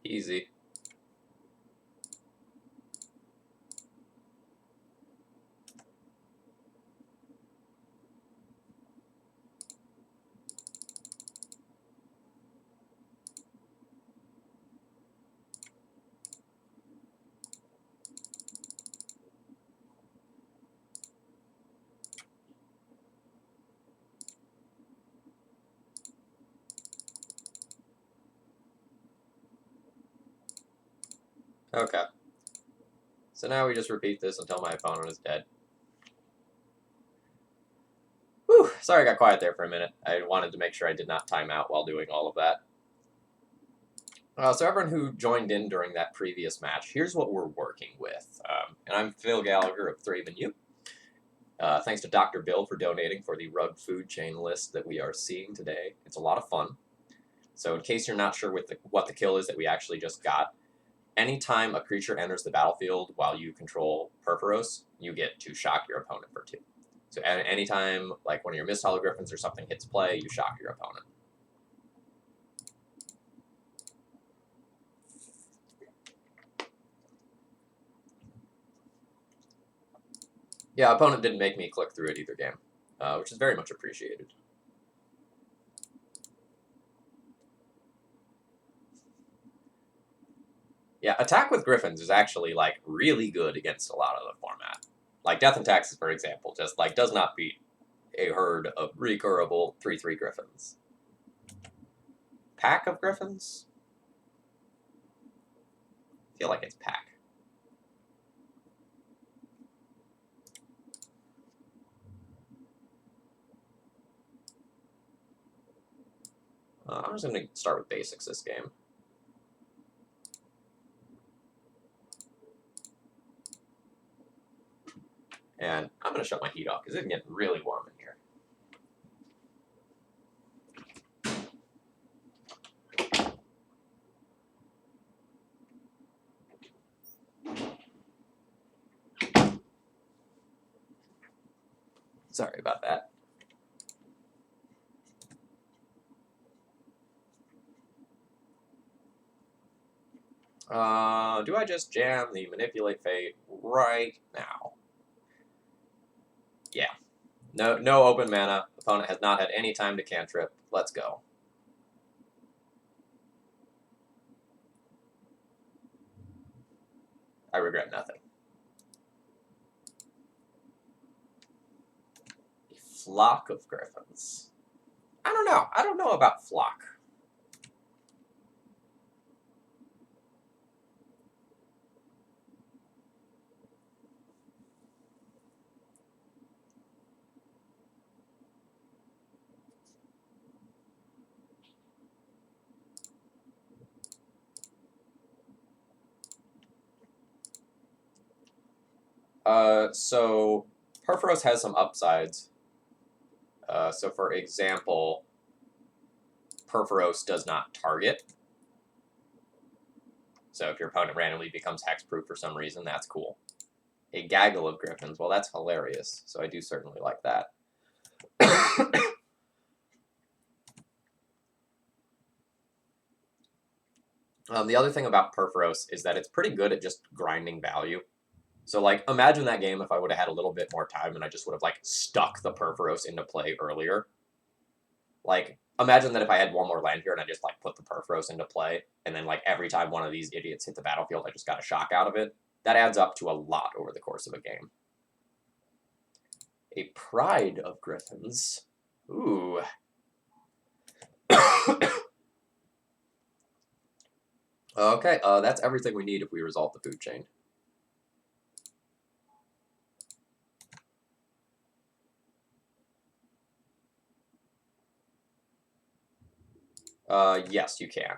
Speaker 1: Easy. Okay. So now we just repeat this until my opponent is dead. Whew, sorry I got quiet there for a minute. I wanted to make sure I did not time out while doing all of that. So everyone who joined in during that previous match, here's what we're working with. And I'm Phil Gallagher of ThrabenU. Thanks to Dr. Bill for donating for the rug food chain list that we are seeing today. It's a lot of fun. So in case you're not sure what the kill is that we actually just got, anytime a creature enters the battlefield while you control Purphoros, you get to shock your opponent for 2. So anytime, like one of your Mist Hollow Griffins or something hits play, you shock your opponent. Yeah, opponent didn't make me click through it either game, which is very much appreciated. Yeah, attack with Griffins is actually, like, really good against a lot of the format. Like, Death and Taxes, for example, just, like, does not beat a herd of recurable 3/3 Griffins. Pack of Griffins? I feel like it's pack. I'm just going to start with basics this game. And I'm going to shut my heat off because it's getting really warm in here. Sorry about that. Do I just jam the Manipulate Fate right now? Yeah. No open mana. Opponent has not had any time to cantrip. Let's go. I regret nothing. A flock of griffins. I don't know. I don't know about flock. So Purphoros has some upsides. So for example, Purphoros does not target. So if your opponent randomly becomes hexproof for some reason, that's cool. A gaggle of griffins, well, that's hilarious. So I do certainly like that. The other thing about Purphoros is that it's pretty good at just grinding value. So, like, imagine that game if I would have had a little bit more time and I just would have, like, stuck the Purphoros into play earlier. Like, imagine that if I had one more land here and I just, like, put the Purphoros into play, and then, like, every time one of these idiots hit the battlefield, I just got a shock out of it. That adds up to a lot over the course of a game. A Pride of Griffins. Ooh. Okay, that's everything we need if we resolve the food chain. Yes, you can.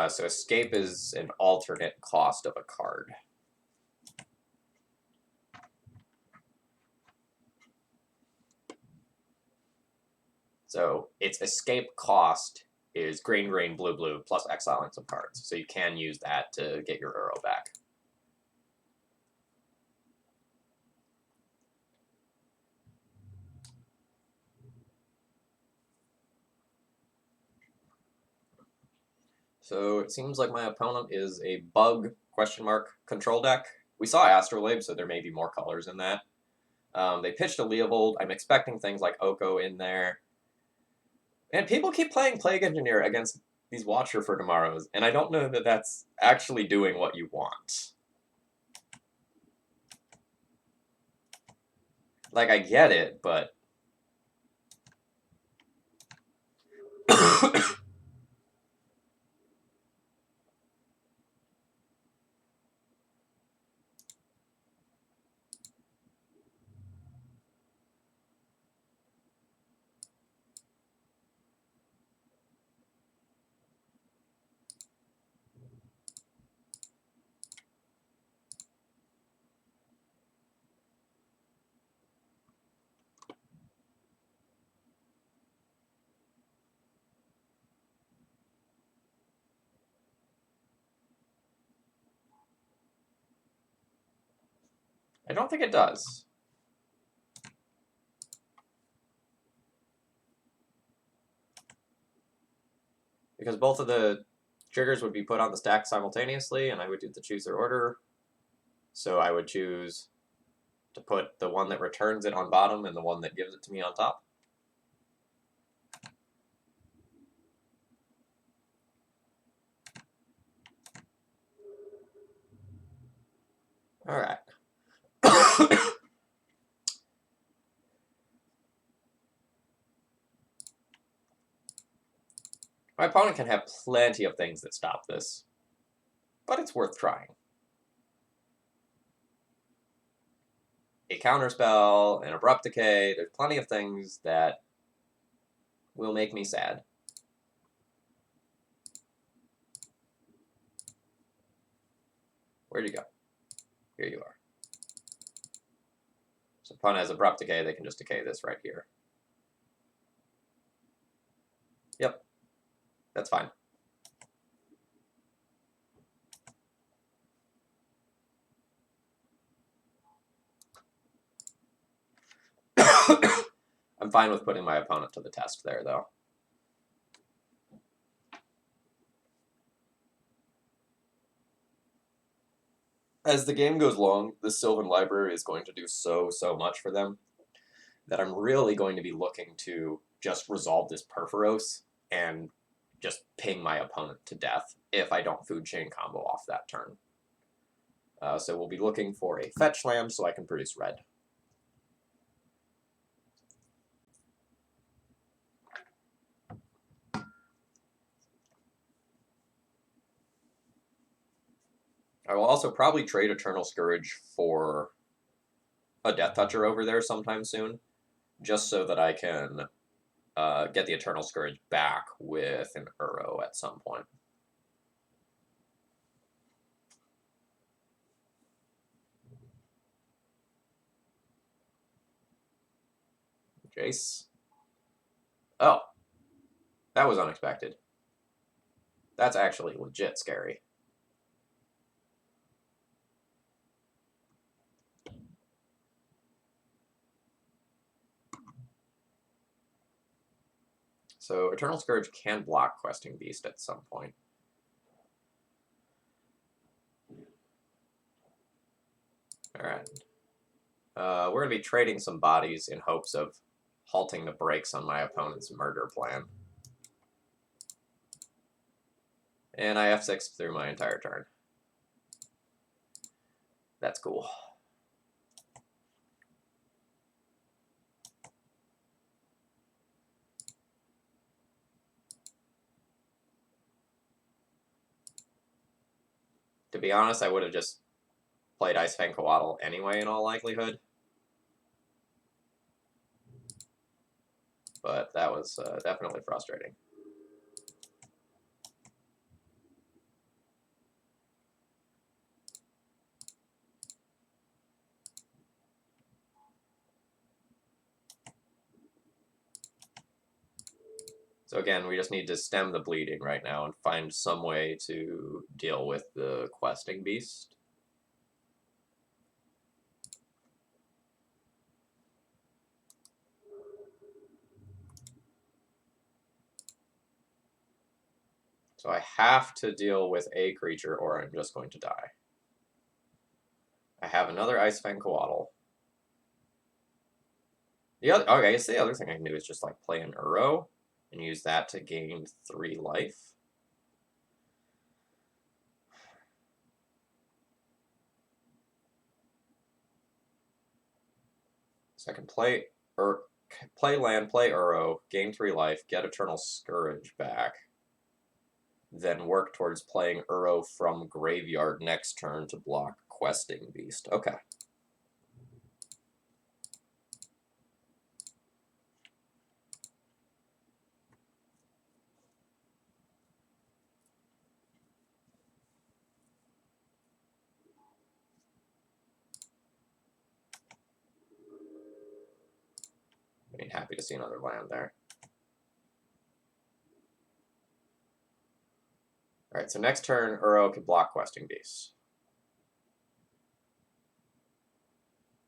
Speaker 1: So escape is an alternate cost of a card. So its escape cost is green, green, blue, blue, plus exiling some cards. So you can use that to get your Uro back. So it seems like my opponent is a bug question mark control deck. We saw Astrolabe, so there may be more colors in that. They pitched a Leovold. I'm expecting things like Oko in there. And people keep playing Plague Engineer against these Watcher for Tomorrows, and I don't know that that's actually doing what you want. Like, I get it, but... I don't think it does. Because both of the triggers would be put on the stack simultaneously, and I would do the choose their order. So I would choose to put the one that returns it on bottom and the one that gives it to me on top. All right. My opponent can have plenty of things that stop this, but it's worth trying. A counterspell, an abrupt decay, there's plenty of things that will make me sad. Where'd you go? Here you are. So if opponent has abrupt decay, they can just decay this right here. Yep, that's fine. I'm fine with putting my opponent to the test there, though. As the game goes long, the Sylvan Library is going to do so much for them that I'm really going to be looking to just resolve this Purphoros and just ping my opponent to death if I don't food chain combo off that turn. So we'll be looking for a fetch land so I can produce red. I will also probably trade Eternal Scourge for a Death Toucher over there sometime soon, just so that I can get the Eternal Scourge back with an Uro at some point. Jace. Oh, that was unexpected. That's actually legit scary. So Eternal Scourge can block Questing Beast at some point. Alright. We're going to be trading some bodies in hopes of halting the brakes on my opponent's murder plan. And I F6 through my entire turn. That's cool. To be honest, I would have just played Icefang Coatl anyway in all likelihood. But that was definitely frustrating. So again, we just need to stem the bleeding right now and find some way to deal with the Questing Beast. So I have to deal with a creature or I'm just going to die. I have another Ice Fang Coatl. Okay, I guess the other thing I can do is just like play an Uro and use that to gain 3 life. So I can play land, play Uro, gain 3 life, get Eternal Scourge back, then work towards playing Uro from graveyard next turn to block Questing Beast. Okay. I mean, happy to see another land there. Alright, so next turn, Uro can block Questing Beast.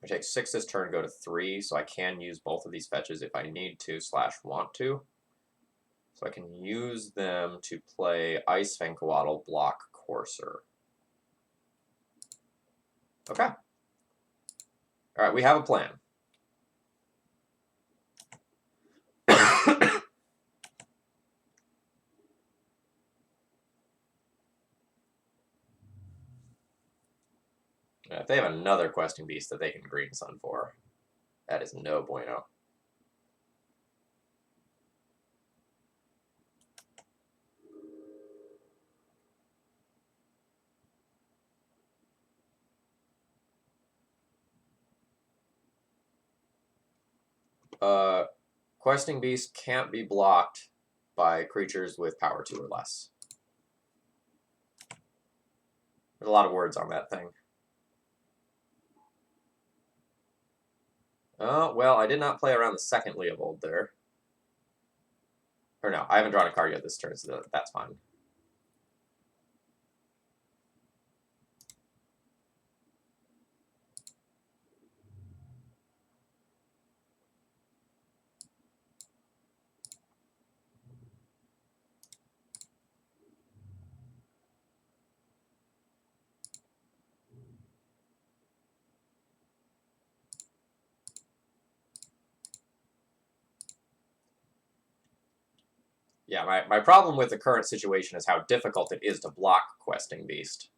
Speaker 1: I take 6 this turn, go to 3, so I can use both of these fetches if I need to / want to. So I can use them to play Ice Fang Coatl, block Courser. Okay. Alright, we have a plan. If they have another Questing Beast that they can Green Sun for, that is no bueno. Questing Beast can't be blocked by creatures with power 2 or less. There's a lot of words on that thing. Oh, well, I did not play around the second Leovold there. Or no, I haven't drawn a card yet this turn, so that's fine. Yeah, my problem with the current situation is how difficult it is to block Questing Beast.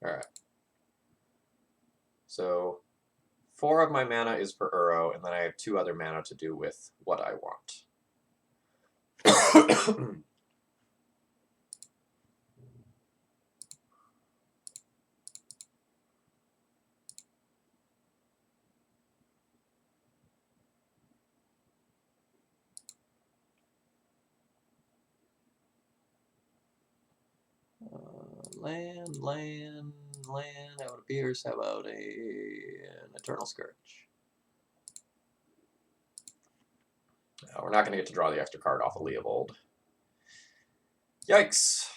Speaker 1: Alright. So 4 of my mana is for Uro, and then I have 2 other mana to do with what I want. Land. How it appears. How about an Eternal Scourge? We're not going to get to draw the extra card off of Leovold. Yikes!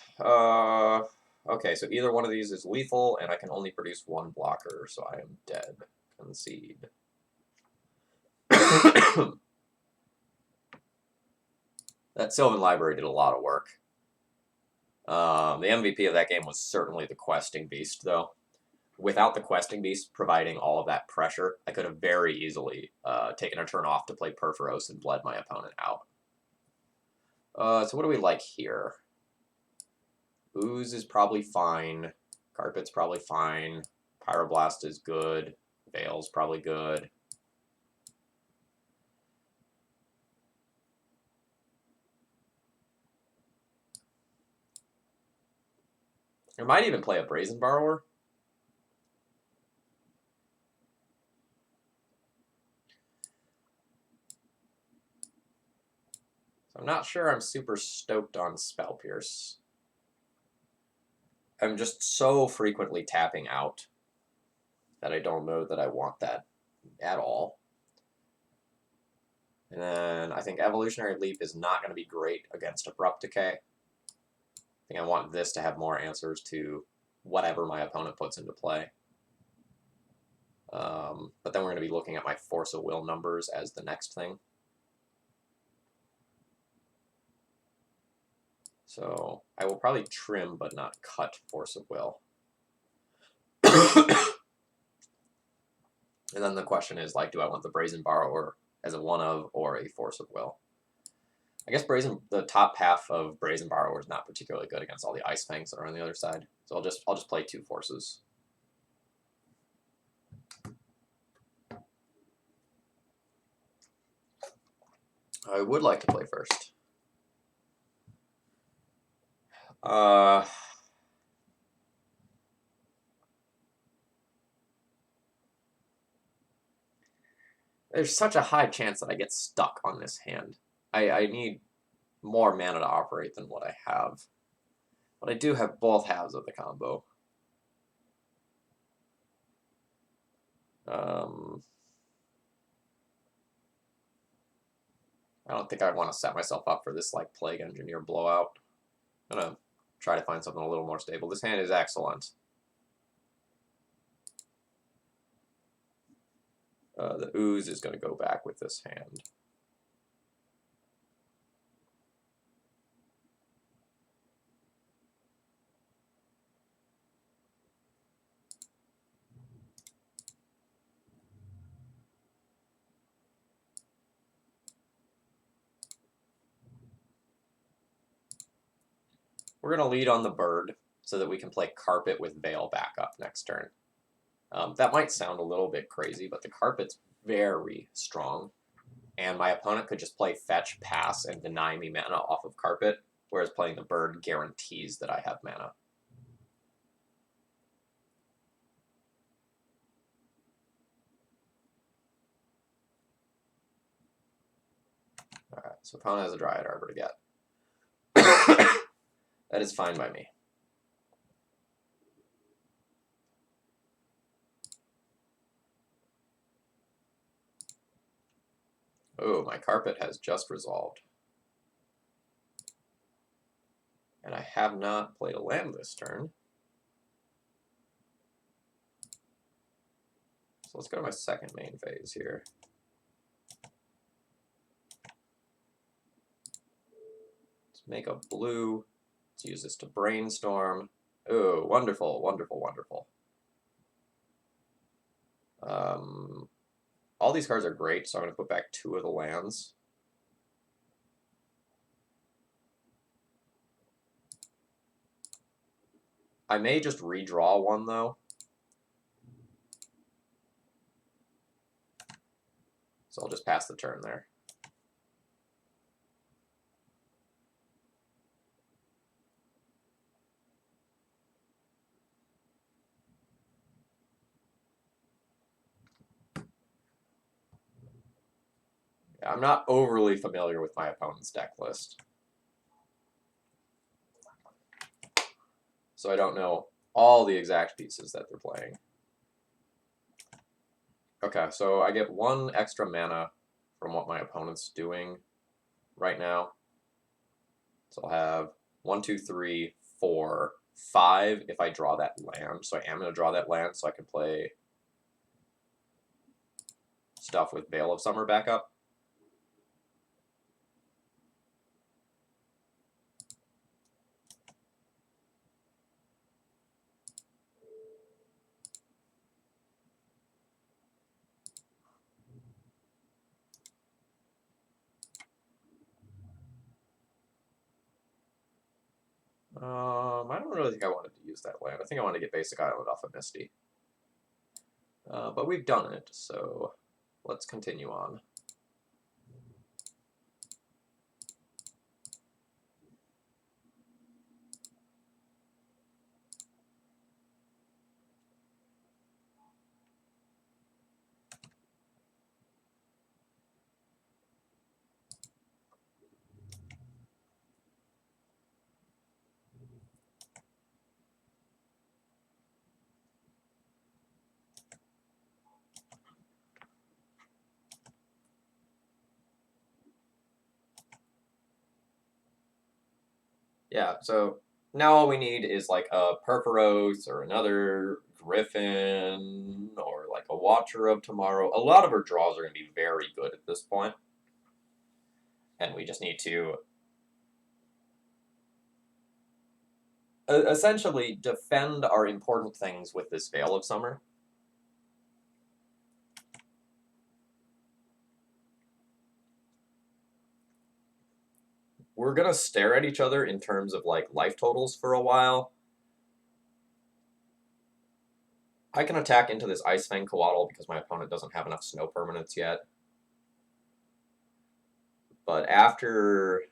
Speaker 1: Okay, so either one of these is lethal, and I can only produce 1 blocker, so I am dead. Concede. That Sylvan Library did a lot of work. The MVP of that game was certainly the Questing Beast, though. Without the Questing Beast providing all of that pressure, I could have very easily taken a turn off to play Purphoros and bled my opponent out. So what do we like here? Ooze is probably fine. Carpet's probably fine. Pyroblast is good. Veil's probably good. I might even play a Brazen Borrower. I'm not sure I'm super stoked on Spell Pierce. I'm just so frequently tapping out that I don't know that I want that at all. And then I think Evolutionary Leap is not going to be great against Abrupt Decay. think I want this to have more answers to whatever my opponent puts into play. But then we're going to be looking at my force of will numbers as the next thing. So I will probably trim but not cut force of will. And then the question is, like, do I want the Brazen Borrower as a one of or a force of will? I guess the top half of Brazen Borrower is not particularly good against all the Ice Fangs that are on the other side. So I'll just play 2 forces. I would like to play first. There's such a high chance that I get stuck on this hand. I need more mana to operate than what I have. But I do have both halves of the combo. I don't think I want to set myself up for this like Plague Engineer blowout. I'm going to try to find something a little more stable. This hand is excellent. The Ooze is going to go back with this hand. We're going to lead on the bird so that we can play Carpet with Veil backup next turn. That might sound a little bit crazy, but the Carpet's very strong. And my opponent could just play Fetch, Pass, and deny me mana off of Carpet, whereas playing the bird guarantees that I have mana. Alright, so opponent has a Dryad Arbor to get. That is fine by me. Oh, my Carpet has just resolved. And I have not played a land this turn. So let's go to my second main phase here. Let's make a blue. Let's use this to brainstorm. Oh, wonderful, wonderful, wonderful. All these cards are great, so I'm going to put back 2 of the lands. I may just redraw one, though. So I'll just pass the turn there. I'm not overly familiar with my opponent's deck list, so I don't know all the exact pieces that they're playing. Okay, so I get 1 extra mana from what my opponent's doing right now. So I'll have 1, 2, 3, 4, 5 if I draw that land. So I am going to draw that land so I can play stuff with Veil of Summer backup. I don't really think I wanted to use that land. I think I want to get Basic Island off of Misty. But we've done it, so let's continue on. Yeah, so Now all we need is like a Purphoros or another Griffin or like a Watcher of Tomorrow. A lot of our draws are going to be very good at this point, and we just need to essentially defend our important things with this Veil of Summer. We're going to stare at each other in terms of like life totals for a while. I can attack into this Ice Fang Coatl because my opponent doesn't have enough snow permanents yet. But after,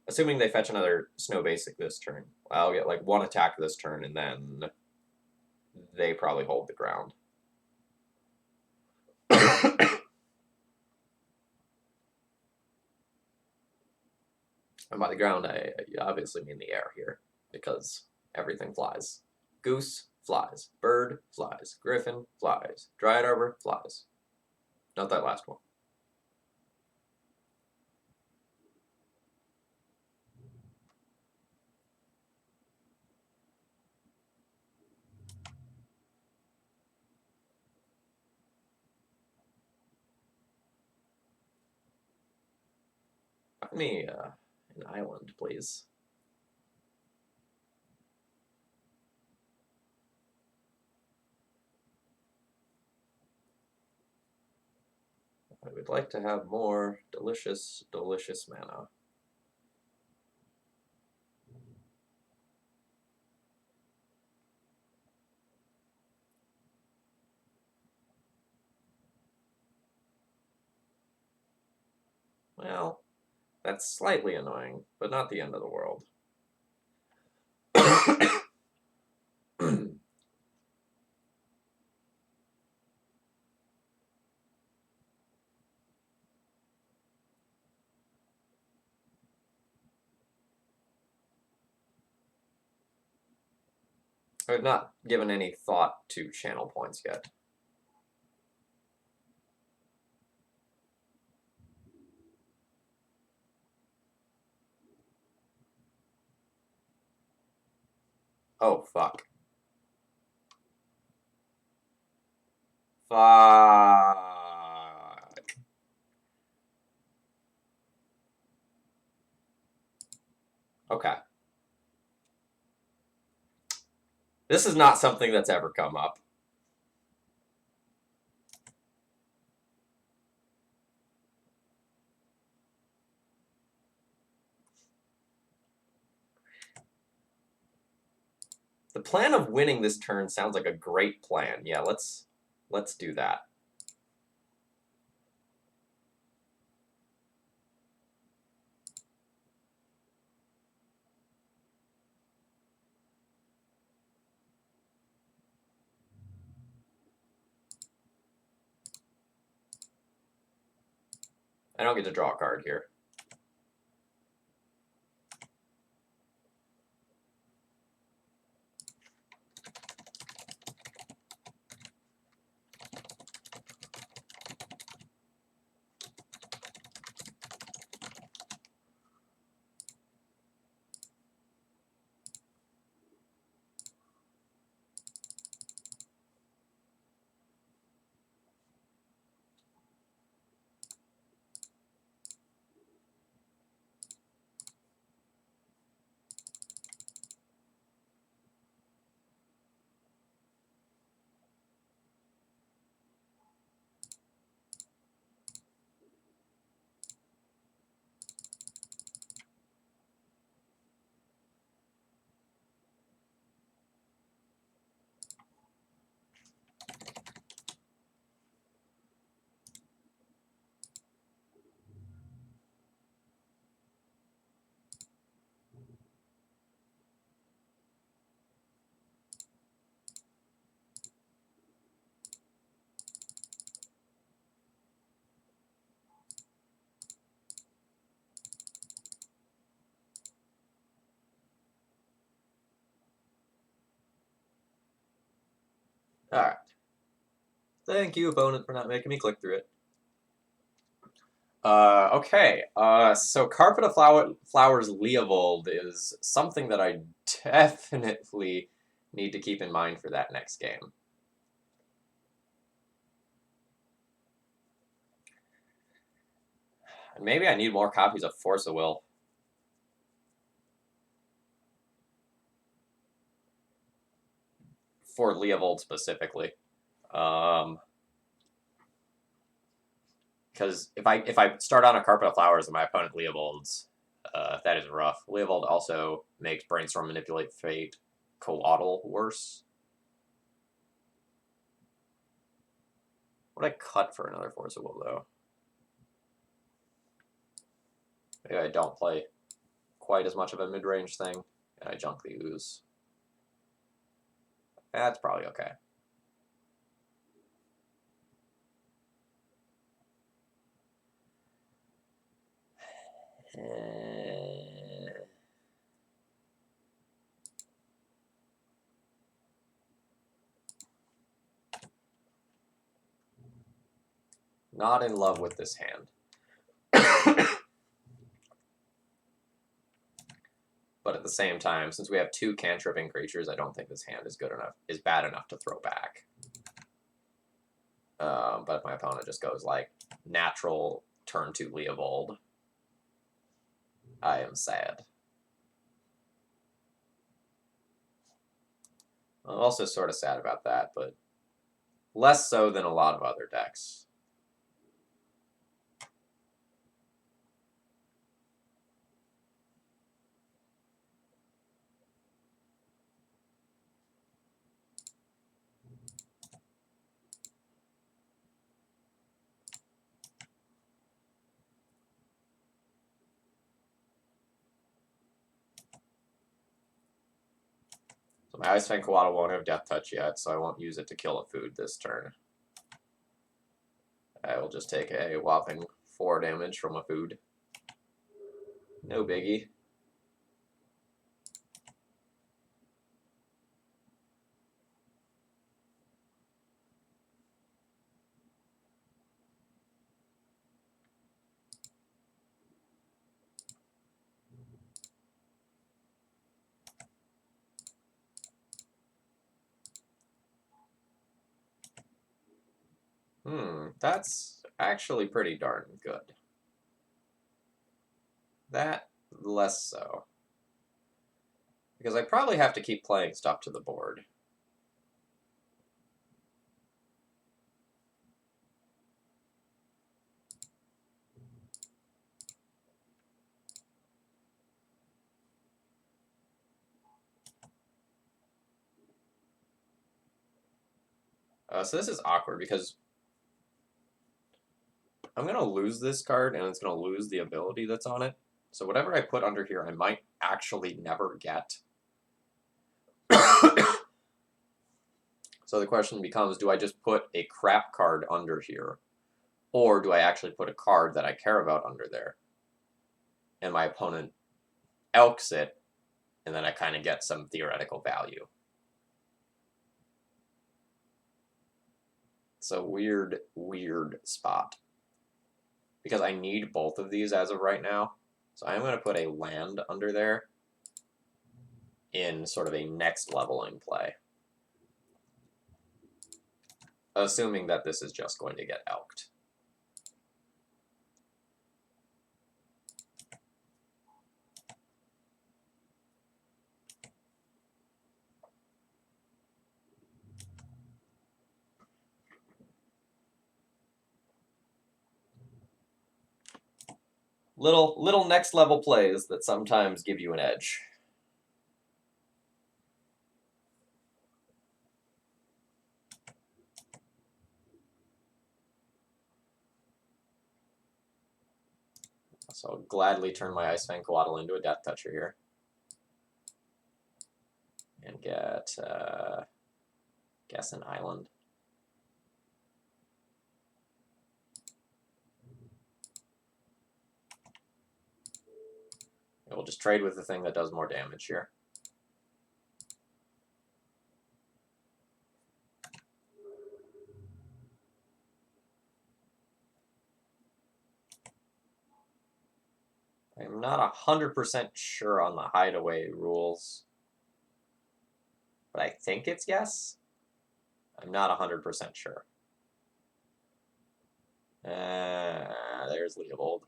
Speaker 1: assuming they fetch another snow basic this turn, I'll get like one attack this turn, and then they probably hold the ground. And by the ground, I obviously mean the air here, because everything flies. Goose flies. Bird flies. Griffin flies. Dryad Arbor flies. Not that last one. Find me an island, please. I would like to have more delicious, delicious mana. Well, that's slightly annoying, but not the end of the world. I've not given any thought to channel points yet. Oh, fuck. Fuck. Okay. This is not something that's ever come up. The plan of winning this turn sounds like a great plan. Yeah, let's do that. I don't get to draw a card here. All right. Thank you, opponent, for not making me click through it. Okay. So Carpet of Flowers Leovold is something that I definitely need to keep in mind for that next game. And maybe I need more copies of Force of Will. For Leovold specifically. Because if I start on a Carpet of Flowers and my opponent Leovold's, that is rough. Leovold also makes Brainstorm, Manipulate Fate, Coatl worse. Would I cut for another Force of Will, though? Maybe I don't play quite as much of a mid-range thing, and I junk the Ooze. That's probably okay. Not in love with this hand. But at the same time, since we have two cantripping creatures, I don't think this hand is bad enough to throw back. But if my opponent just goes like natural turn 2 Leovold, I am sad. I'm also sort of sad about that, but less so than a lot of other decks. So my Ice Fang Koala won't have Death Touch yet, so I won't use it to kill a food this turn. I will just take a whopping 4 damage from a food. No biggie. That's actually pretty darn good. That, less so. Because I probably have to keep playing stuff to the board. So this is awkward because I'm going to lose this card and it's going to lose the ability that's on it. So whatever I put under here, I might actually never get. So the question becomes, do I just put a crap card under here? Or do I actually put a card that I care about under there? And my opponent elks it, and then I kind of get some theoretical value. It's a weird, weird spot. Because I need both of these as of right now. So I'm going to put a land under there in sort of a next leveling play. Assuming that this is just going to get elked. Little next level plays that sometimes give you an edge. So I'll gladly turn my Ice Fang Coatl into a Death Toucher here. And get, guess an island. And we'll just trade with the thing that does more damage here. I'm not 100% sure on the hideaway rules, but I think it's yes. I'm not 100% sure. There's Leopold.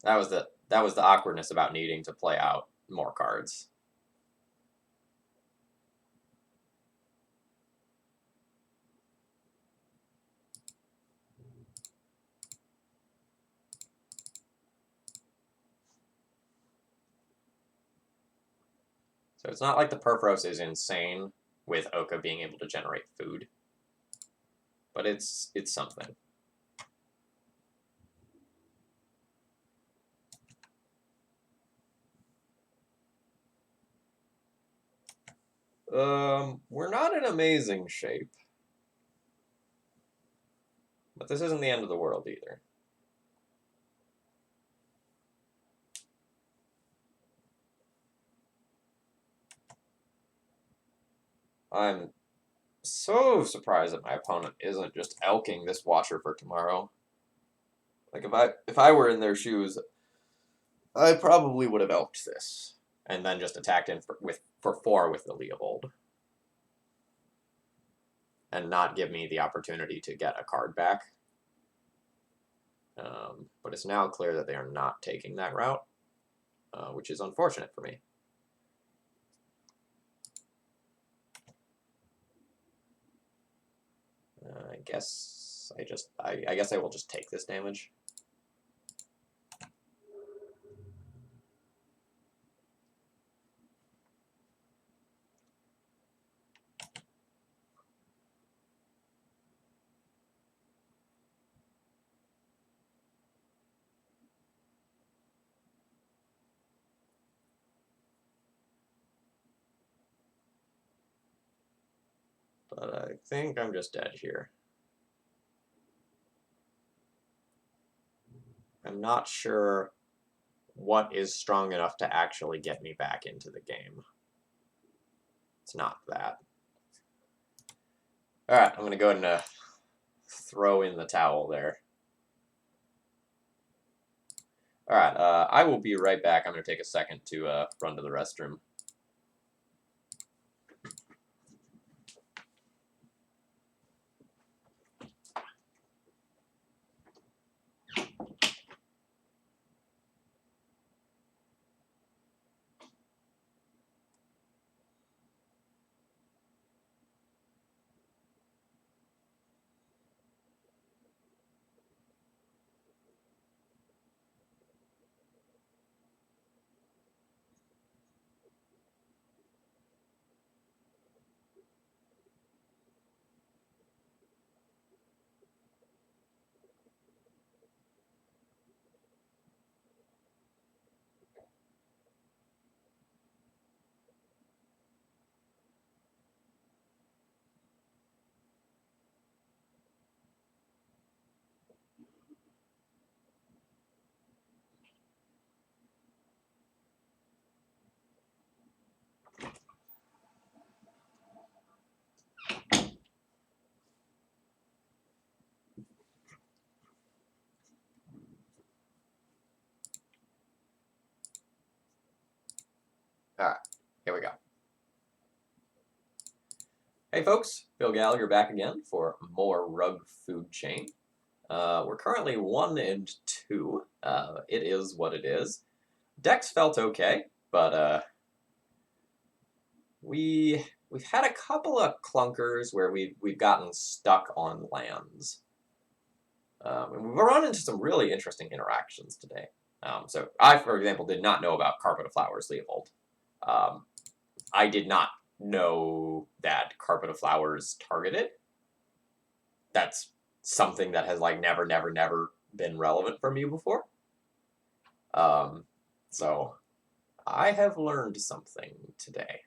Speaker 1: That was the awkwardness about needing to play out more cards. So it's not like the Purphoros is insane with Oka being able to generate food, but it's something. We're not in amazing shape, but this isn't the end of the world either. I'm so surprised that my opponent isn't just elking this Watcher for tomorrow. Like if I were in their shoes, I probably would have elked this and then just attacked in for 4 with the Leopold, and not give me the opportunity to get a card back. But it's now clear that they are not taking that route, which is unfortunate for me. I guess I will just take this damage. But I think I'm just dead here. I'm not sure what is strong enough to actually get me back into the game. It's not that. Alright, I'm going to go ahead and throw in the towel there. Alright, I will be right back. I'm going to take a second to run to the restroom. Alright, here we go. Hey folks, Phil Gallagher back again for more Rug Food Chain. We're currently 1 and 2. It is what it is. Decks felt okay, but we've had a couple of clunkers where we've gotten stuck on lands. And we've run into some really interesting interactions today. So I, for example, did not know about Carpet of Flowers Leopold. I did not know that Carpet of Flowers targeted. That's something that has like never been relevant for me before. So I have learned something today.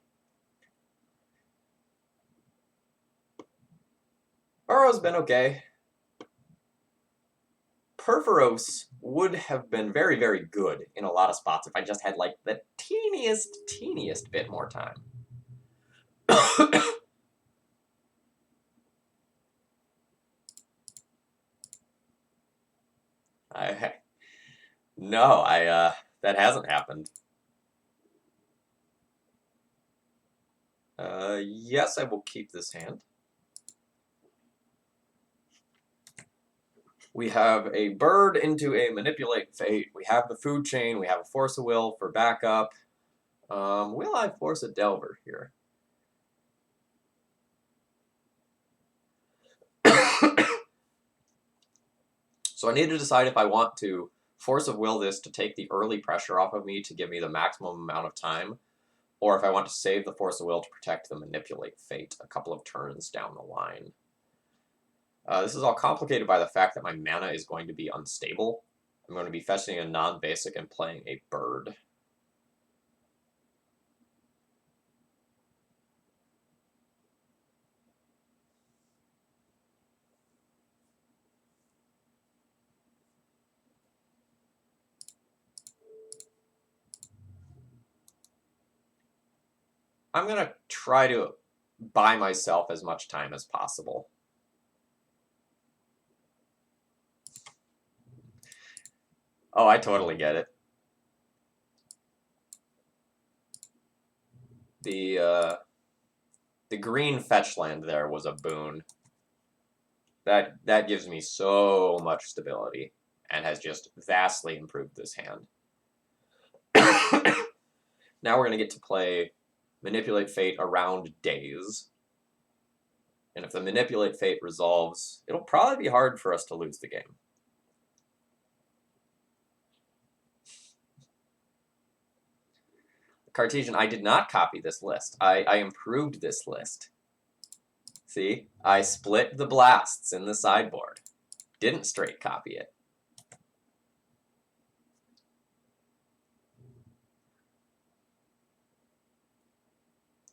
Speaker 1: Burrow's been okay. Purphoros would have been very, very good in a lot of spots if I just had like the teeniest bit more time. I no, that hasn't happened. Yes, I will keep this hand. We have a bird into a manipulate fate. We have the food chain. We have a force of will for backup. Will I force a delver here? So I need to decide if I want to force of will this to take the early pressure off of me to give me the maximum amount of time, or if I want to save the force of will to protect the manipulate fate a couple of turns down the line. This is all complicated by the fact that my mana is going to be unstable. I'm going to be fetching a non-basic and playing a bird. I'm going to try to buy myself as much time as possible. Oh, I totally get it. The green fetch land there was a boon. That gives me so much stability and has just vastly improved this hand. Now we're going to get to play Manipulate Fate around Days. And if the Manipulate Fate resolves, it'll probably be hard for us to lose the game. Cartesian, I did not copy this list. I improved this list. See? I split the blasts in the sideboard. Didn't straight copy it.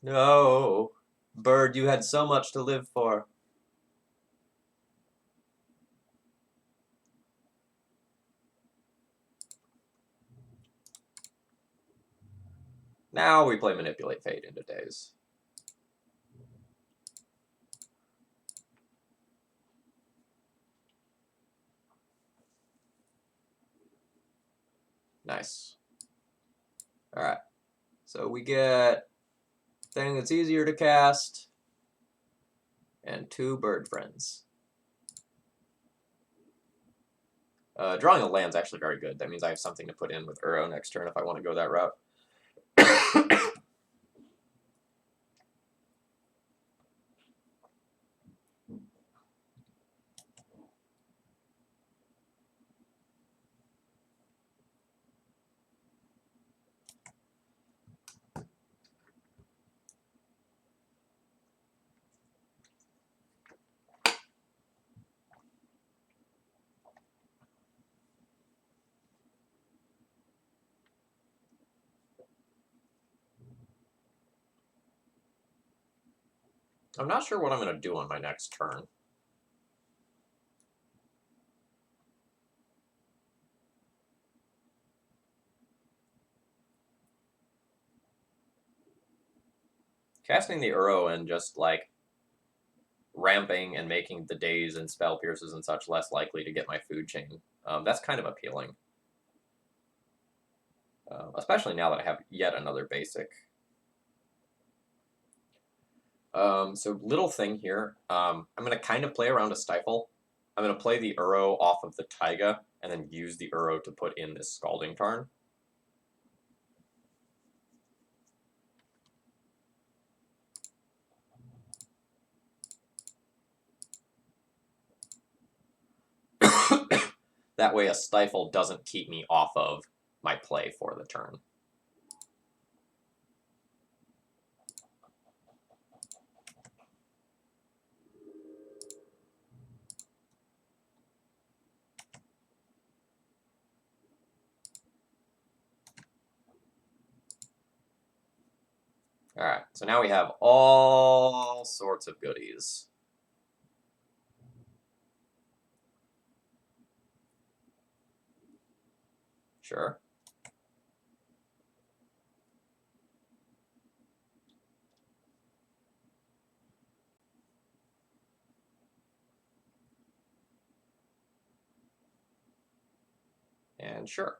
Speaker 1: No. Bird, you had so much to live for. Now we play Manipulate Fate into Days. Nice. Alright. So we get thing that's easier to cast and 2 bird friends. Drawing a land's actually very good. That means I have something to put in with Uro next turn if I want to go that route. I'm not sure what I'm going to do on my next turn. Casting the Uro and just, like, ramping and making the Days and Spell Pierces and such less likely to get my food chain. That's kind of appealing. Especially now that I have yet another basic. So little thing here. I'm going to kind of play around a Stifle. I'm going to play the Uro off of the Taiga and then use the Uro to put in this Scalding Tarn. That way a Stifle doesn't keep me off of my play for the turn. Alright, so now we have all sorts of goodies. Sure. And sure.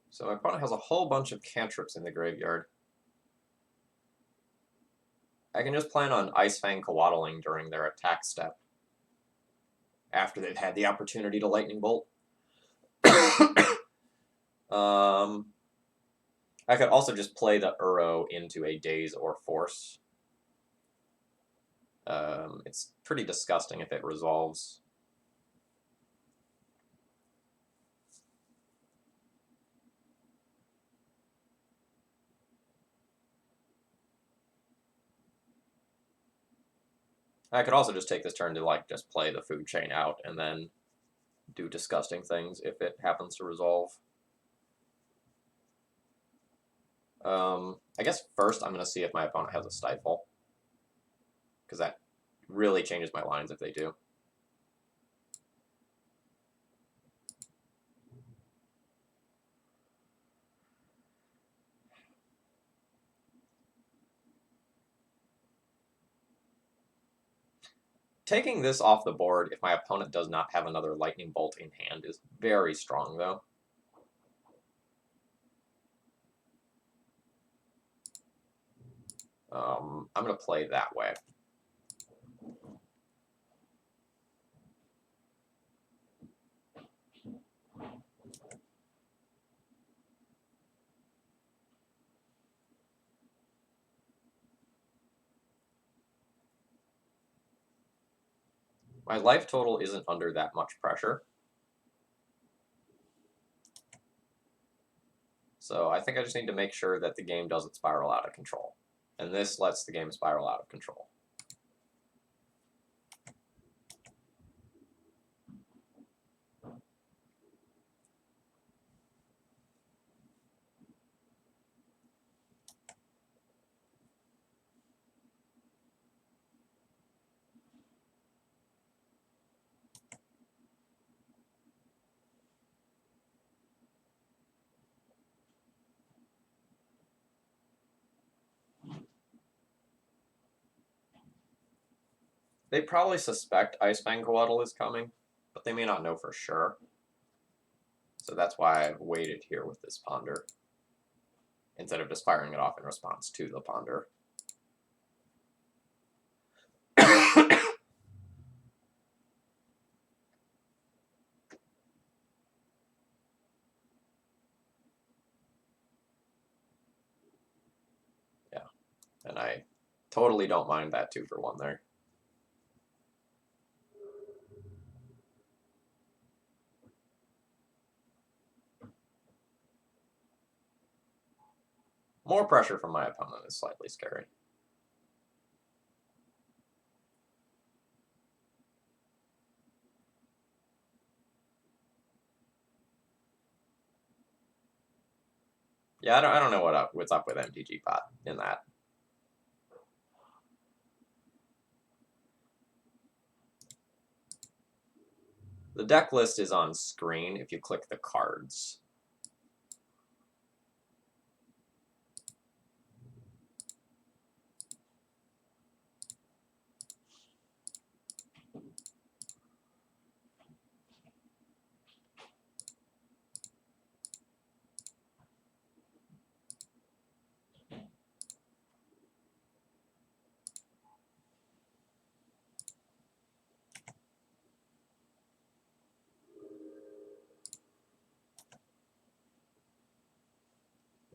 Speaker 1: So my opponent has a whole bunch of cantrips in the graveyard. I can just plan on Ice Fang Coatling during their attack step, after they've had the opportunity to Lightning Bolt. I could also just play the Uro into a Daze or Force. It's pretty disgusting if it resolves. I could also just take this turn to, like, just play the Food Chain out and then do disgusting things if it happens to resolve. I guess first I'm going to see if my opponent has a Stifle, because that really changes my lines if they do. Taking this off the board if my opponent does not have another Lightning Bolt in hand is very strong, though. I'm going to play that way. My life total isn't under that much pressure. So I think I just need to make sure that the game doesn't spiral out of control. And this lets the game spiral out of control. They probably suspect Ice Fang Coatl is coming, but they may not know for sure. So that's why I've waited here with this Ponder, instead of just firing it off in response to the Ponder. Yeah, and I totally don't mind that 2-for-1 there. More pressure from my opponent is slightly scary. Yeah, I don't know what's up with MTG Pot in that. The deck list is on screen if you click the cards.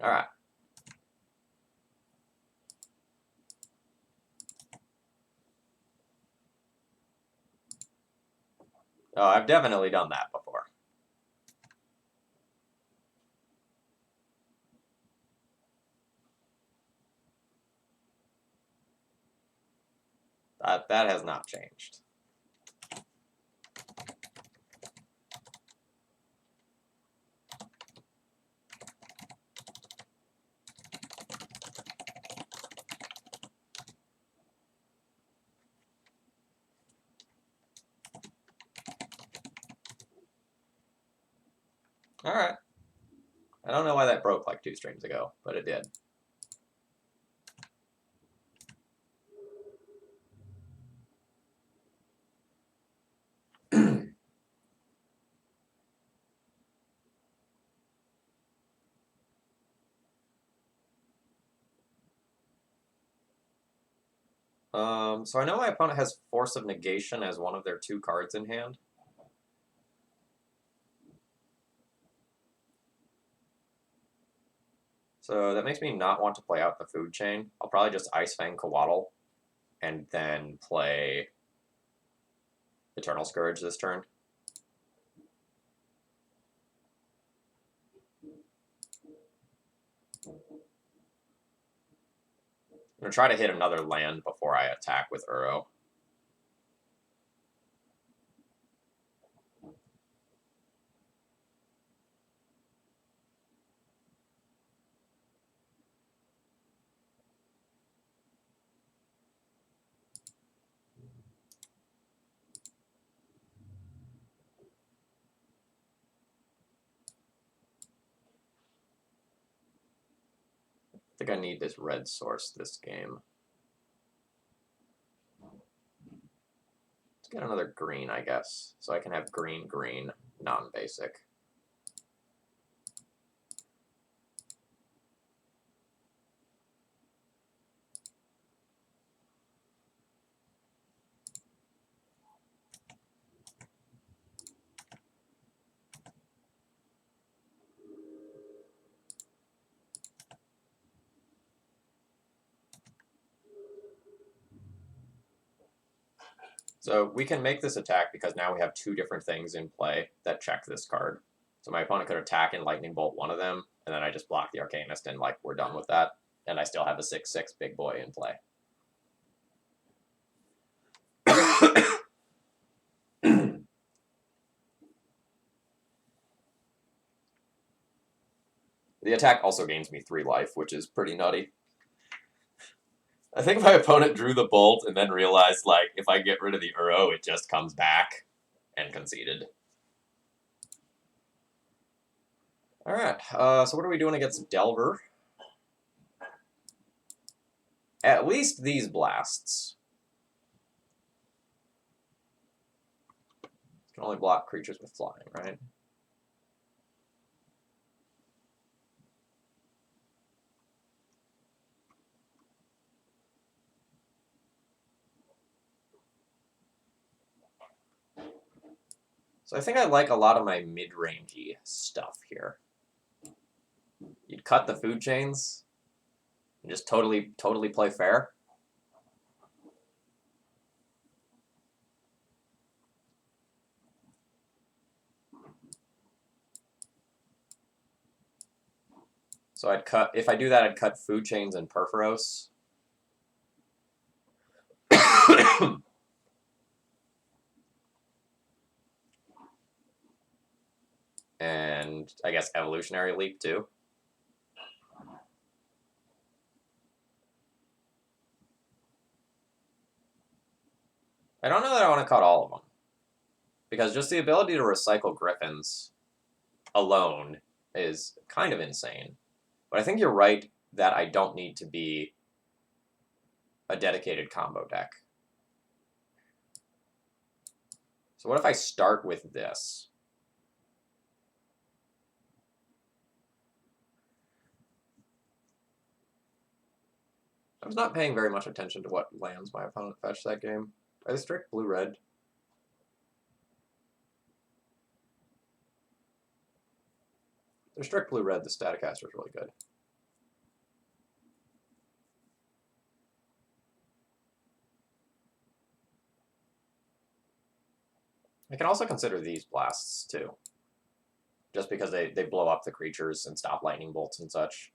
Speaker 1: All right. Oh, I've definitely done that before. That has not changed. Alright. I don't know why that broke like 2 streams ago, but it did. So I know my opponent has Force of Negation as one of their 2 cards in hand. So that makes me not want to play out the Food Chain. I'll probably just Ice Fang Coatl and then play Eternal Scourge this turn. I'm going to try to hit another land before I attack with Uro. I think I need this red source this game. Let's get another green, I guess, so I can have green, green, non-basic. So we can make this attack because now we have 2 different things in play that check this card. So my opponent could attack and Lightning Bolt one of them, and then I just block the Arcanist and like we're done with that. And I still have a 6/6 big boy in play. The attack also gains me 3 life, which is pretty nutty. I think my opponent drew the bolt and then realized, like, if I get rid of the Uro, it just comes back, and conceded. Alright, so what are we doing against Delver? At least these blasts. Can only block creatures with flying, right? So I think I like a lot of my mid-rangey stuff here. You'd cut the food chains and just totally play fair. So I'd cut, if I do that, I'd cut food chains and Purphoros. And I guess Evolutionary Leap too. I don't know that I want to cut all of them. Because just the ability to recycle Griffins alone is kind of insane. But I think you're right that I don't need to be a dedicated combo deck. So what if I start with this? I was not paying very much attention to what lands my opponent fetched that game. Are they strict blue-red? They're strict blue-red, the Staticaster is really good. I can also consider these blasts, too. Just because they blow up the creatures and stop lightning bolts and such.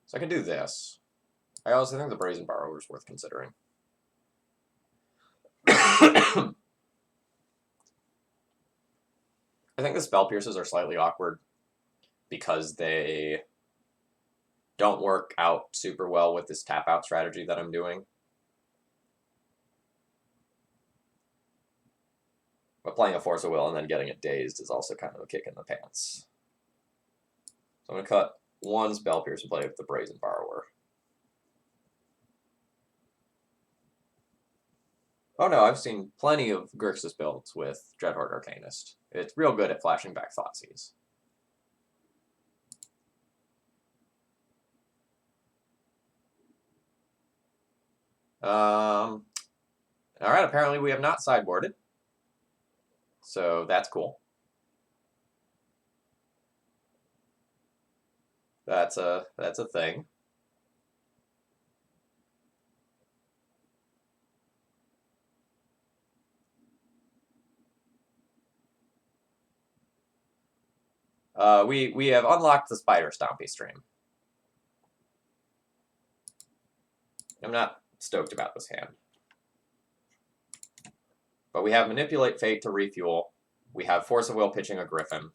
Speaker 1: So I can do this. I also think the Brazen Borrower is worth considering. I think the Spell Pierces are slightly awkward. because they don't work out super well with this tap out strategy that I'm doing. But playing a Force of Will and then getting it dazed is also kind of a kick in the pants. So I'm going to cut one Spell Pierce and play with the Brazen Borrower. Oh no, I've seen plenty of Grixis builds with Dreadhorde Arcanist. It's real good at flashing back Thoughtseize. Alright, apparently we have not sideboarded. So that's cool. That's a thing. We have unlocked the Spider Stompy stream. I'm not stoked about this hand. But we have Manipulate Fate to refuel. We have Force of Will pitching a Griffin.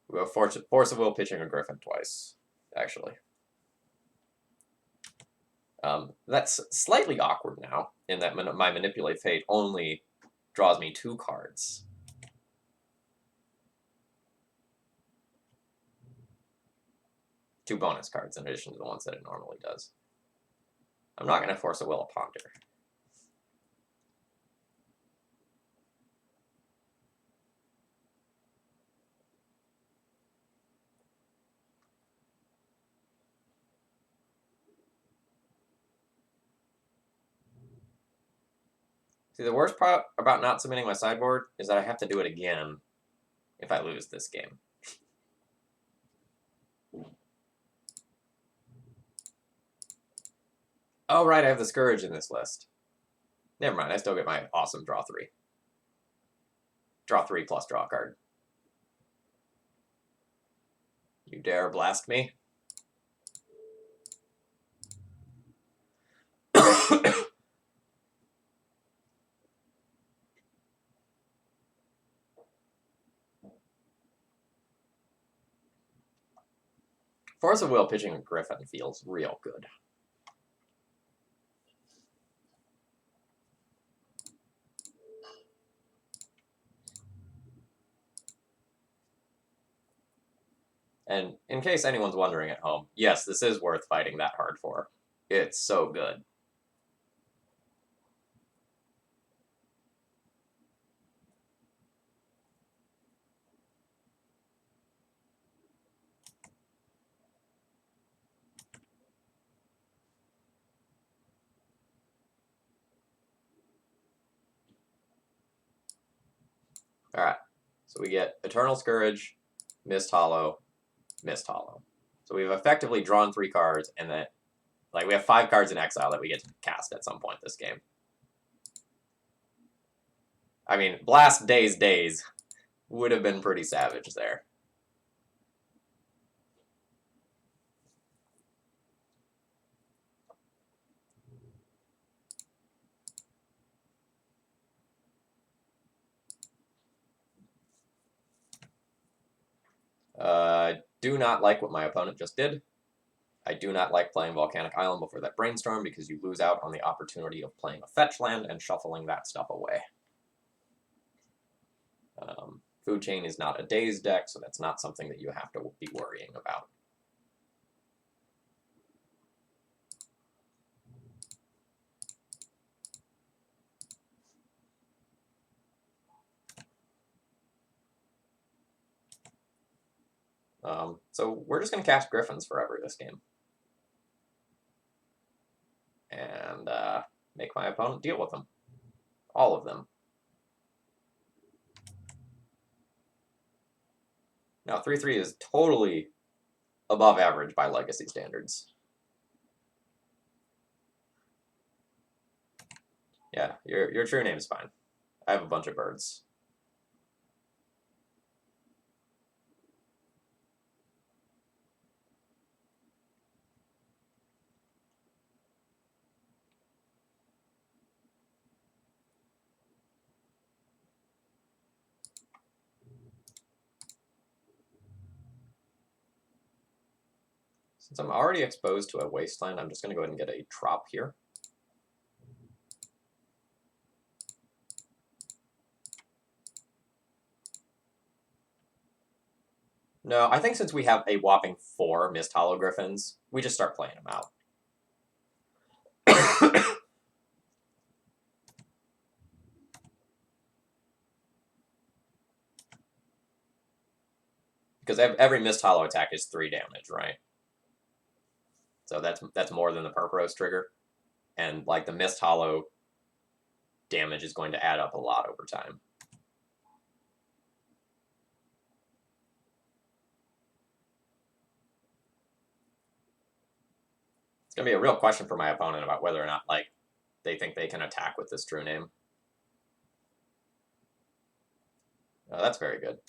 Speaker 1: We have Force of Will pitching a Griffin twice, actually. That's slightly awkward now, in that my Manipulate Fate only draws me 2 cards. Two bonus cards in addition to the ones that it normally does. I'm not going to Force a Will a Ponder. See, the worst part about not submitting my sideboard is that I have to do it again if I lose this game. Oh, right, I have the Scourge in this list. Never mind, I still get my awesome draw 3. Draw 3 plus draw card. You dare blast me? Force of Will pitching a Griffin feels real good. And in case anyone's wondering at home, yes, this is worth fighting that hard for. It's so good. Alright, so we get Eternal Scourge, Mist Hollow, Mist Hollow. So we've effectively drawn 3 cards, and then, like, we have 5 cards in exile that we get to cast at some point this game. I mean, Blast Daze would have been pretty savage there. Do not like what my opponent just did. I do not like playing Volcanic Island before that Brainstorm because you lose out on the opportunity of playing a fetch land and shuffling that stuff away. Food Chain is not a Daze deck, so that's not something that you have to be worrying about. So we're just going to cast Griffins forever this game. And make my opponent deal with them. All of them. Now, 3/3 is totally above average by Legacy standards. Yeah, your true name's fine. I have a bunch of birds. Since I'm already exposed to a wasteland, I'm just going to go ahead and get a trop here. No, I think since we have a whopping 4 Mist Hollow Griffins, we just start playing them out. Because every Mist Hollow attack is 3 damage, right? So that's more than the Purphoros trigger. And like the Mist Hollow damage is going to add up a lot over time. It's going to be a real question for my opponent about whether or not like they think they can attack with this true name. Oh, that's very good.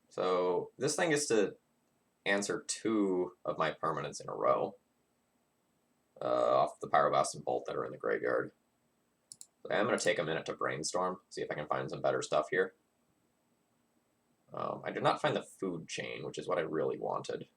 Speaker 1: So this thing is to answer 2 of my permanents in a row off the Pyroblast and Bolt that are in the graveyard. So I'm going to take a minute to brainstorm, see if I can find some better stuff here. I did not find the food chain, which is what I really wanted.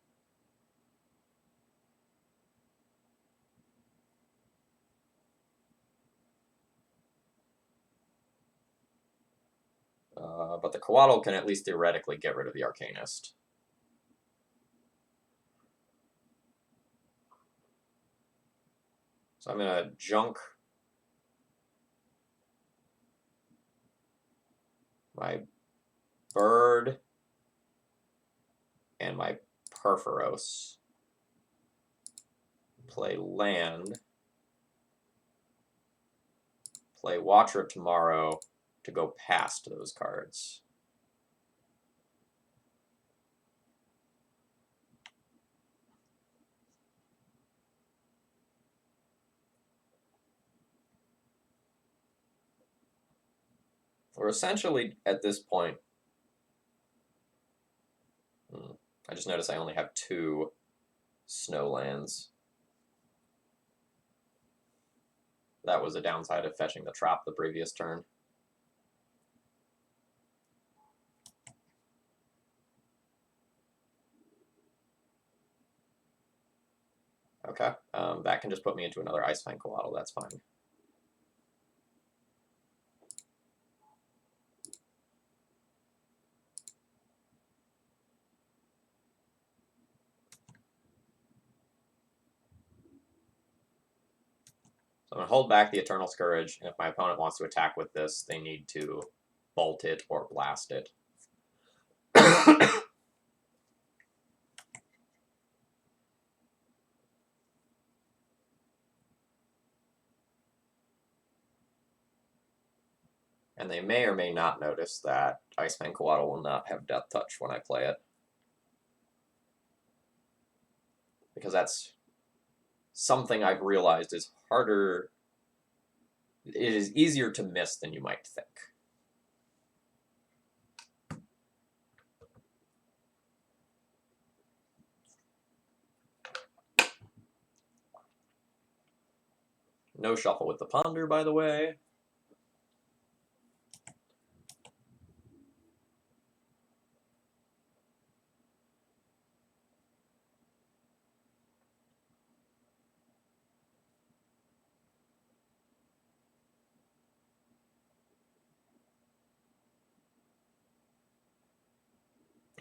Speaker 1: But the Coatl can at least theoretically get rid of the Arcanist. So I'm going to junk my Bird and my Purphoros. Play land. Play Watcher of Tomorrow to go past those cards. We're essentially, at this point, I just noticed I only have 2 snow lands. That was a downside of fetching the trap the previous turn. Okay, that can just put me into another Icefang Coatl, that's fine. So I'm going to hold back the Eternal Scourge, and if my opponent wants to attack with this, they need to bolt it or blast it. And they may or may not notice that Icefang Coatl will not have Death Touch when I play it. Because that's something I've realized is harder. It is easier to miss than you might think. No shuffle with the Ponder, by the way.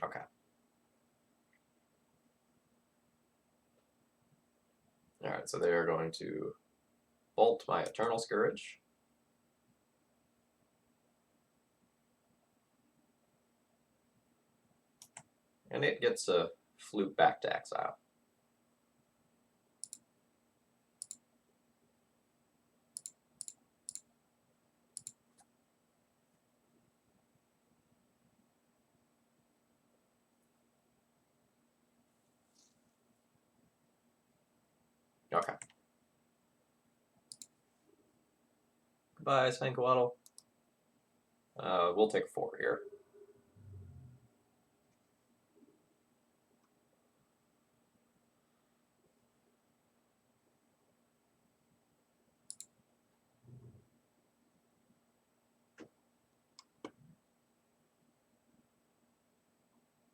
Speaker 1: Okay. Alright, so they are going to bolt my Eternal Scourge. And it gets a flute back to exile. Okay. Goodbye, Icefang Coatl. We'll take 4 here.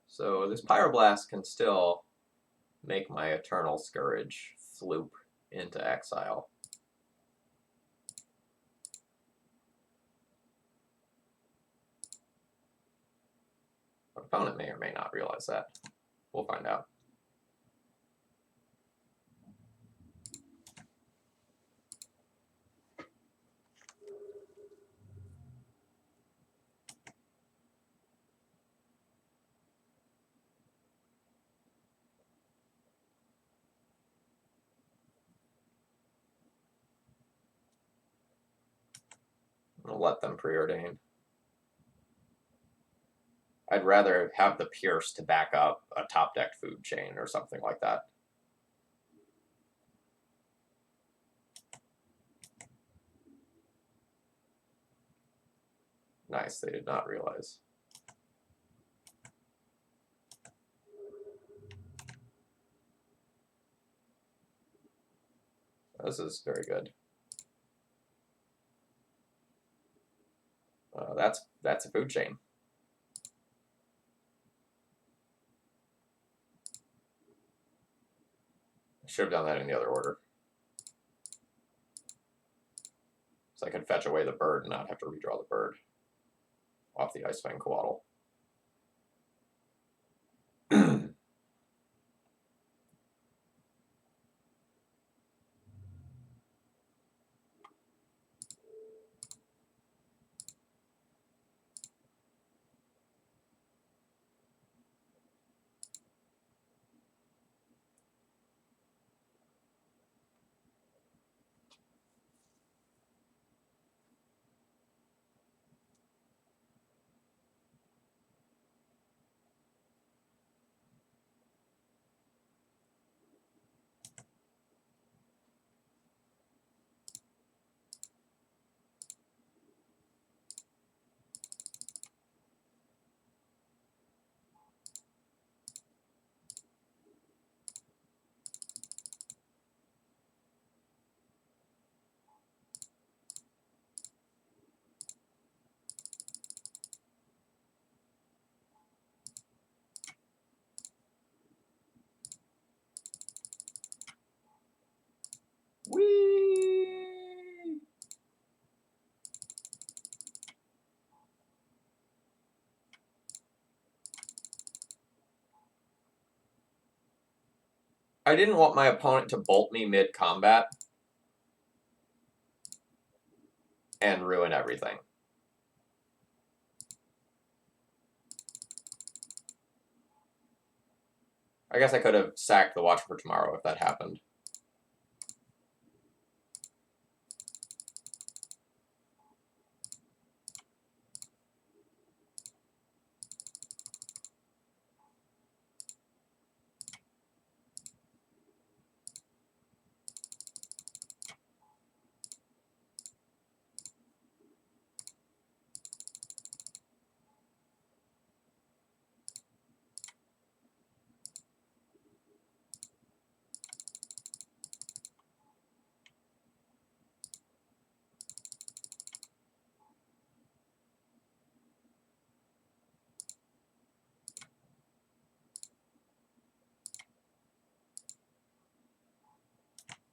Speaker 1: So this Pyroblast can still make my Eternal Scourge floop into exile. My opponent may or may not realize that. We'll find out. I'll let them preordain. I'd rather have the Pierce to back up a top deck food chain or something like that. Nice, they did not realize. This is very good. That's a food chain. I should have done that in the other order. So I could fetch away the bird and not have to redraw the bird off the Icefang Coatl. Whee! I didn't want my opponent to bolt me mid-combat and ruin everything. I guess I could have sacked the Watch for Tomorrow if that happened.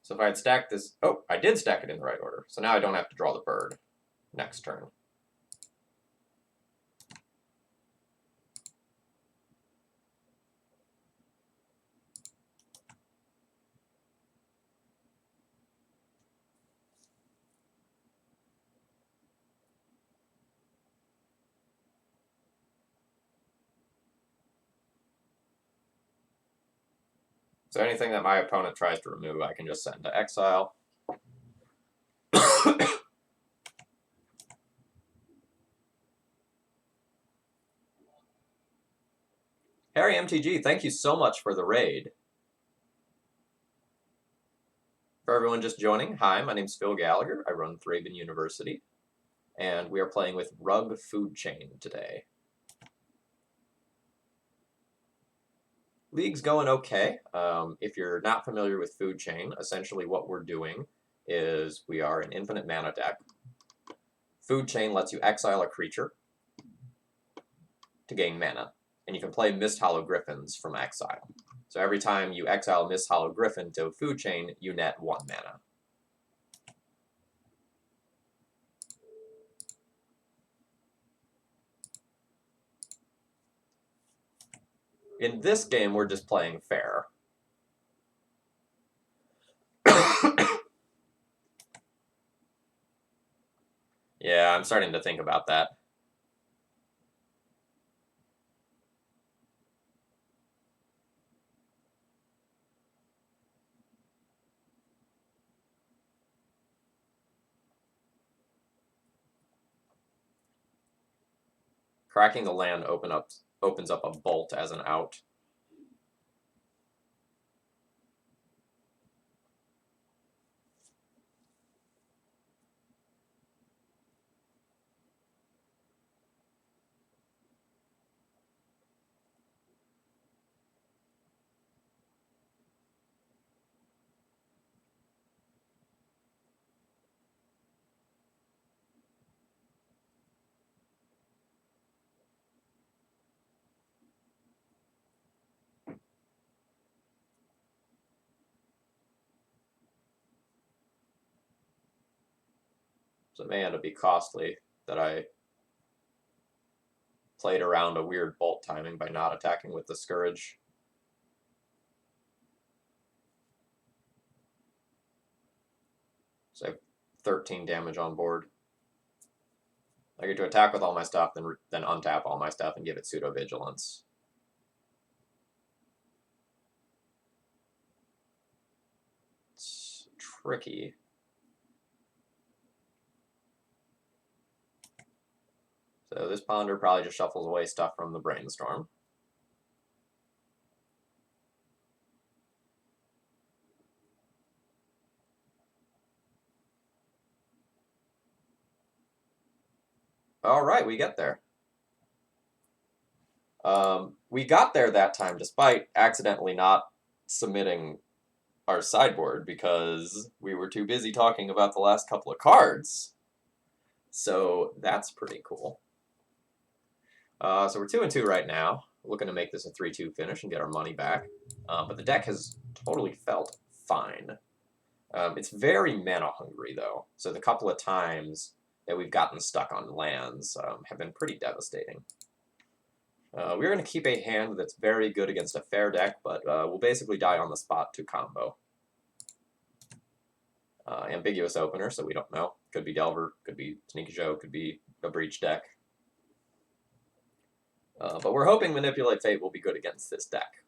Speaker 1: So if I had stacked this... Oh, I did stack it in the right order. So now I don't have to draw the bird next turn. So anything that my opponent tries to remove, I can just send to exile. Harry MTG, thank you so much for the raid. For everyone just joining, hi, my name's Phil Gallagher. I run Thraben University. and we are playing with Rug Food Chain today. League's going okay. If you're not familiar with Food Chain, essentially what we're doing is we are an infinite mana deck. Food Chain lets you exile a creature to gain mana, and you can play Mist Hollow Griffins from exile. So every time you exile Mist Hollow Griffin to Food Chain, you net 1 mana. In this game, we're just playing fair. Yeah, I'm starting to think about that. Cracking the land opens up a bolt as an out. So it may end up be costly that I played around a weird bolt timing by not attacking with the Scourge. So I have 13 damage on board. I get to attack with all my stuff, then untap all my stuff and give it pseudo-vigilance. It's tricky. So this Ponder probably just shuffles away stuff from the Brainstorm. All right, we get there. We got there that time despite accidentally not submitting our sideboard because we were too busy talking about the last couple of cards. So that's pretty cool. So we're 2-2 right now. We're looking to make this a 3-2 finish and get our money back. But the deck has totally felt fine. It's very mana hungry though. So the couple of times that we've gotten stuck on lands have been pretty devastating. We're going to keep a hand that's very good against a fair deck, but we'll basically die on the spot to combo. Ambiguous opener, so we don't know. Could be Delver, could be Sneaky Joe, could be a Breach deck. But we're hoping Manipulate Fate will be good against this deck.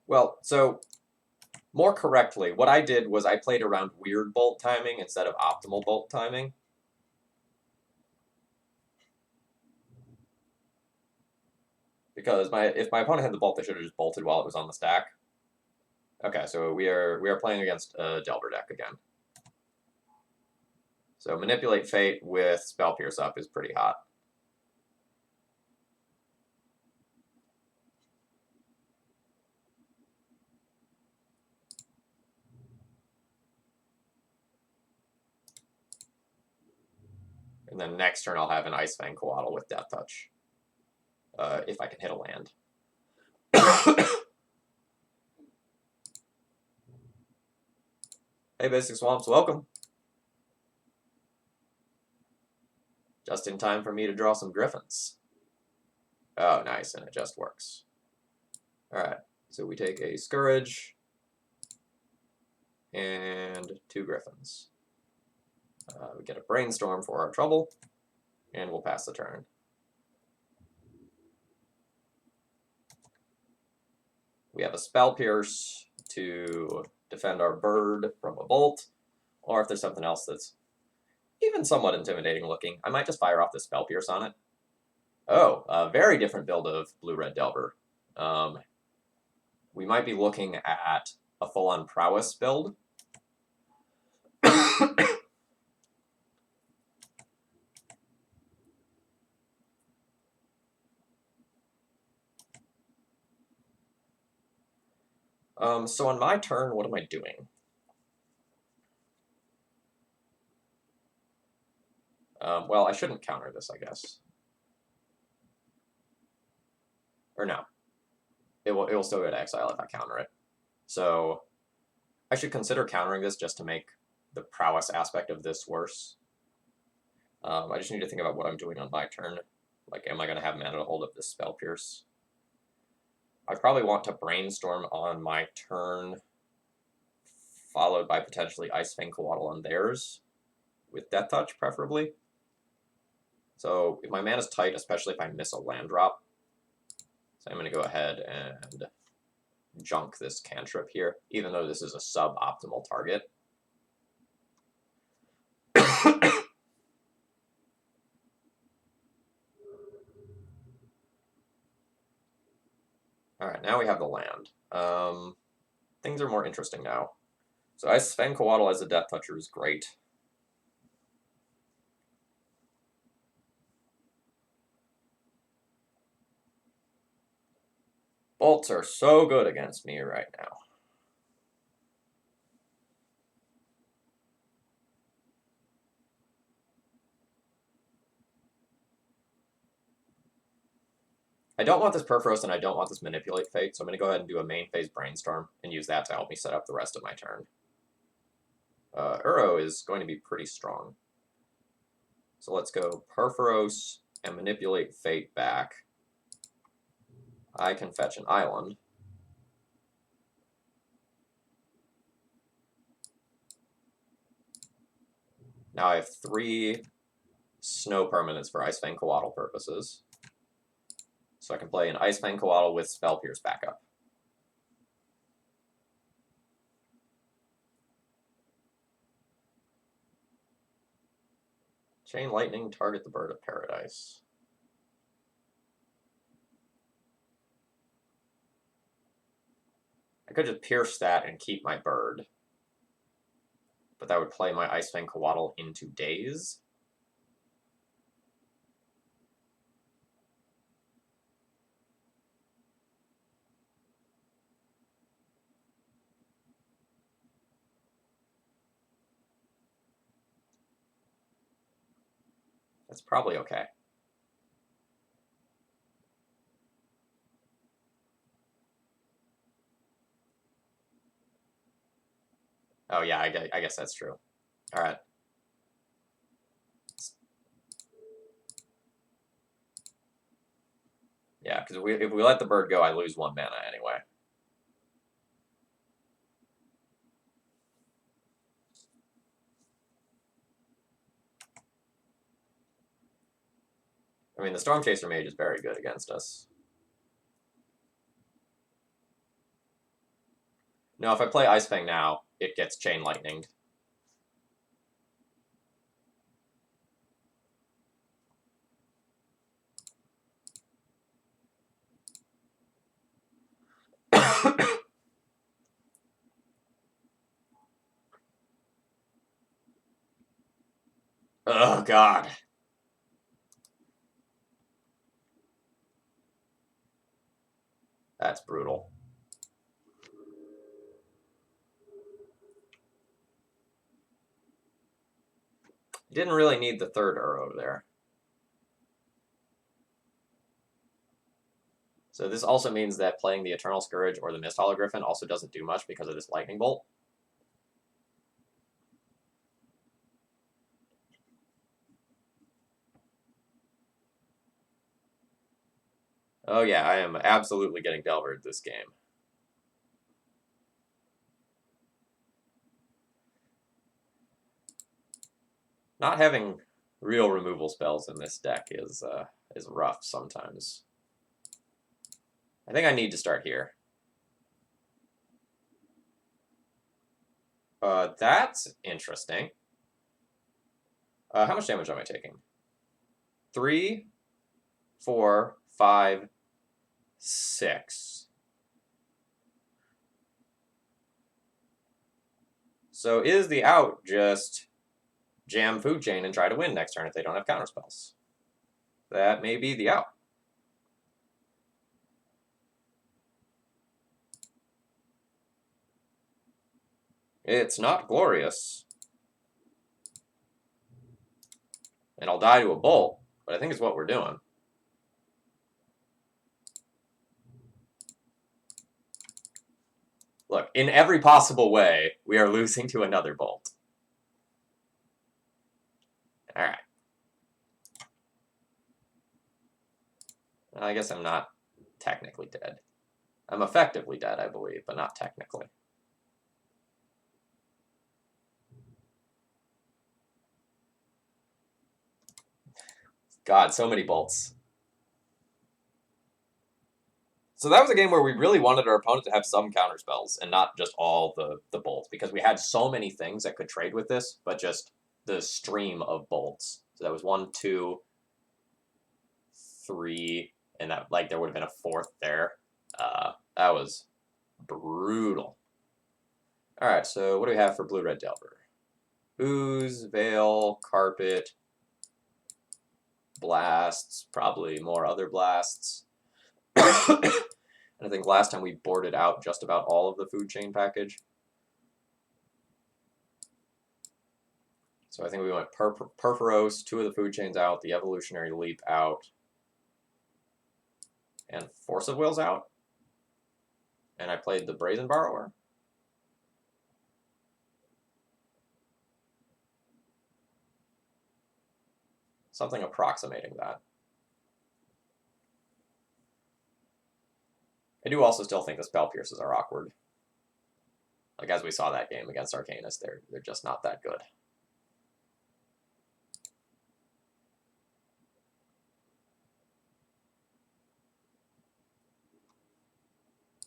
Speaker 1: Well, so more correctly, what I did was I played around weird bolt timing instead of optimal bolt timing. Because if my opponent had the bolt, they should have just bolted while it was on the stack. Okay, so we are playing against a Delver deck again. So Manipulate Fate with Spell Pierce up is pretty hot. And then next turn I'll have an Ice Fang Coatl with Death Touch. If I can hit a land. Hey Basic Swamps, welcome. Just in time for me to draw some Griffins. Oh, nice, and it just works. Alright, so we take a Scourge and 2 Griffins. We get a Brainstorm for our trouble, and we'll pass the turn. We have a Spell Pierce to defend our bird from a bolt, or if there's something else that's even somewhat intimidating looking, I might just fire off the Spell Pierce on it. Oh, a very different build of Blue-Red Delver. We might be looking at a full-on prowess build. So on my turn, what am I doing? Well, I shouldn't counter this, I guess. Or no. It will still go to exile if I counter it. So I should consider countering this just to make the prowess aspect of this worse. I just need to think about what I'm doing on my turn. Like, am I going to have mana to hold up this Spell Pierce? I probably want to Brainstorm on my turn, followed by potentially Ice Fang Coatl on theirs, with Death Touch preferably. So if my mana's tight, especially if I miss a land drop, so I'm going to go ahead and junk this cantrip here, even though this is a suboptimal target. Alright, now we have the land. Things are more interesting now. So Ice Fang Coatl as a Death Toucher is great. Bolts are so good against me right now. I don't want this Purphoros and I don't want this Manipulate Fate, so I'm going to go ahead and do a main phase Brainstorm and use that to help me set up the rest of my turn. Uro is going to be pretty strong. So let's go Purphoros and Manipulate Fate back. I can fetch an island. Now I have 3 snow permanents for Ice Fang Coatl purposes. So I can play an Ice Fang Coatl with Spell Pierce backup. Chain Lightning, target the Bird of Paradise. I could just pierce that and keep my bird. But that would play my Ice Fang Coatl into Daze. That's probably okay. Oh yeah, I guess that's true. All right. Yeah, because if we let the bird go, I lose 1 mana anyway. I mean, the Storm Chaser Mage is very good against us. No, if I play Ice Fang now, it gets Chain Lightninged. Oh, God. That's brutal. Didn't really need the 3rd Uro there. So this also means that playing the Eternal Scourge or the Mist Hologriffin also doesn't do much because of this Lightning Bolt. Oh yeah, I am absolutely getting Delvered this game. Not having real removal spells in this deck is rough sometimes. I think I need to start here. That's interesting. How much damage am I taking? 3, 4, 5, 6. So is the out just jam food chain and try to win next turn if they don't have counterspells? That may be the out. It's not glorious. And I'll die to a bolt, but I think it's what we're doing. Look, in every possible way, we are losing to another bolt. Alright. I guess I'm not technically dead. I'm effectively dead, I believe, but not technically. God, so many bolts. So that was a game where we really wanted our opponent to have some counterspells and not just all the bolts, because we had so many things that could trade with this, but just the stream of bolts. So that was 1, 2, 3, and that there would have been a 4th there. That was brutal. Alright, so what do we have for Blue-Red Delver? Ooze, Veil, Carpet, Blasts, probably more other blasts. And I think last time we boarded out just about all of the food chain package. So I think we went Purphoros, 2 of the food chains out, the Evolutionary Leap out, and Force of Wills out. And I played the Brazen Borrower. Something approximating that. I do also still think the Spell Pierces are awkward. Like, as we saw that game against Arcanus, they're just not that good.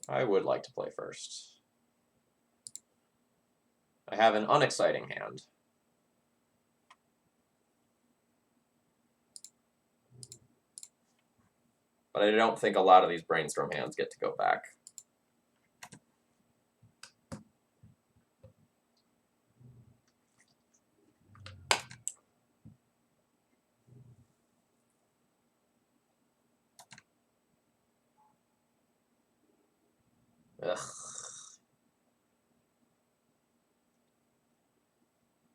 Speaker 1: I would like to play first. I have an unexciting hand. But I don't think a lot of these Brainstorm hands get to go back. Ugh.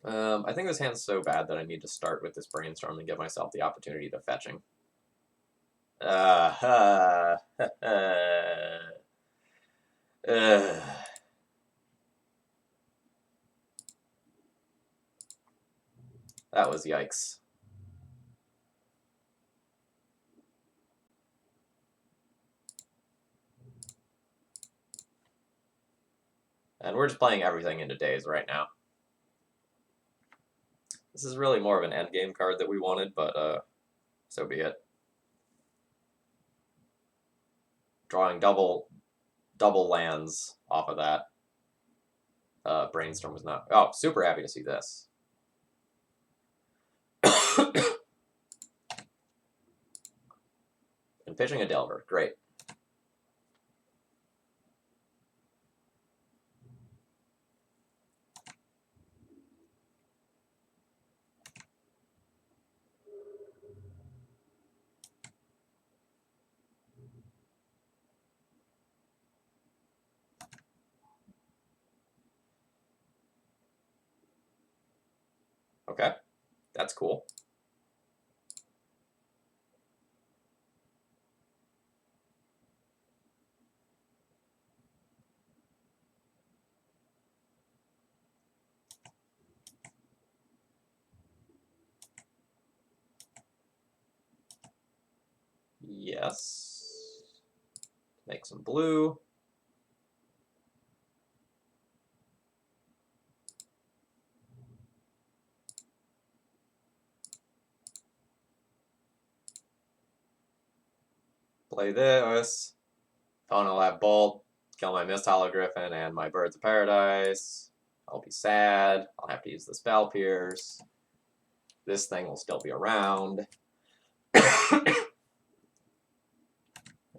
Speaker 1: I think this hand's so bad that I need to start with this Brainstorm and give myself the opportunity to fetching. That was yikes. And we're just playing everything into days right now. This is really more of an endgame card that we wanted, but so be it. Drawing double lands off of that. Brainstorm was not... Oh, super happy to see this. And pitching a Delver. Great. Okay, that's cool. Yes. Make some blue. Play this. Opponent will have Bolt. Kill my Mist Hologriffin and my Birds of Paradise. I'll be sad. I'll have to use the Spell Pierce. This thing will still be around.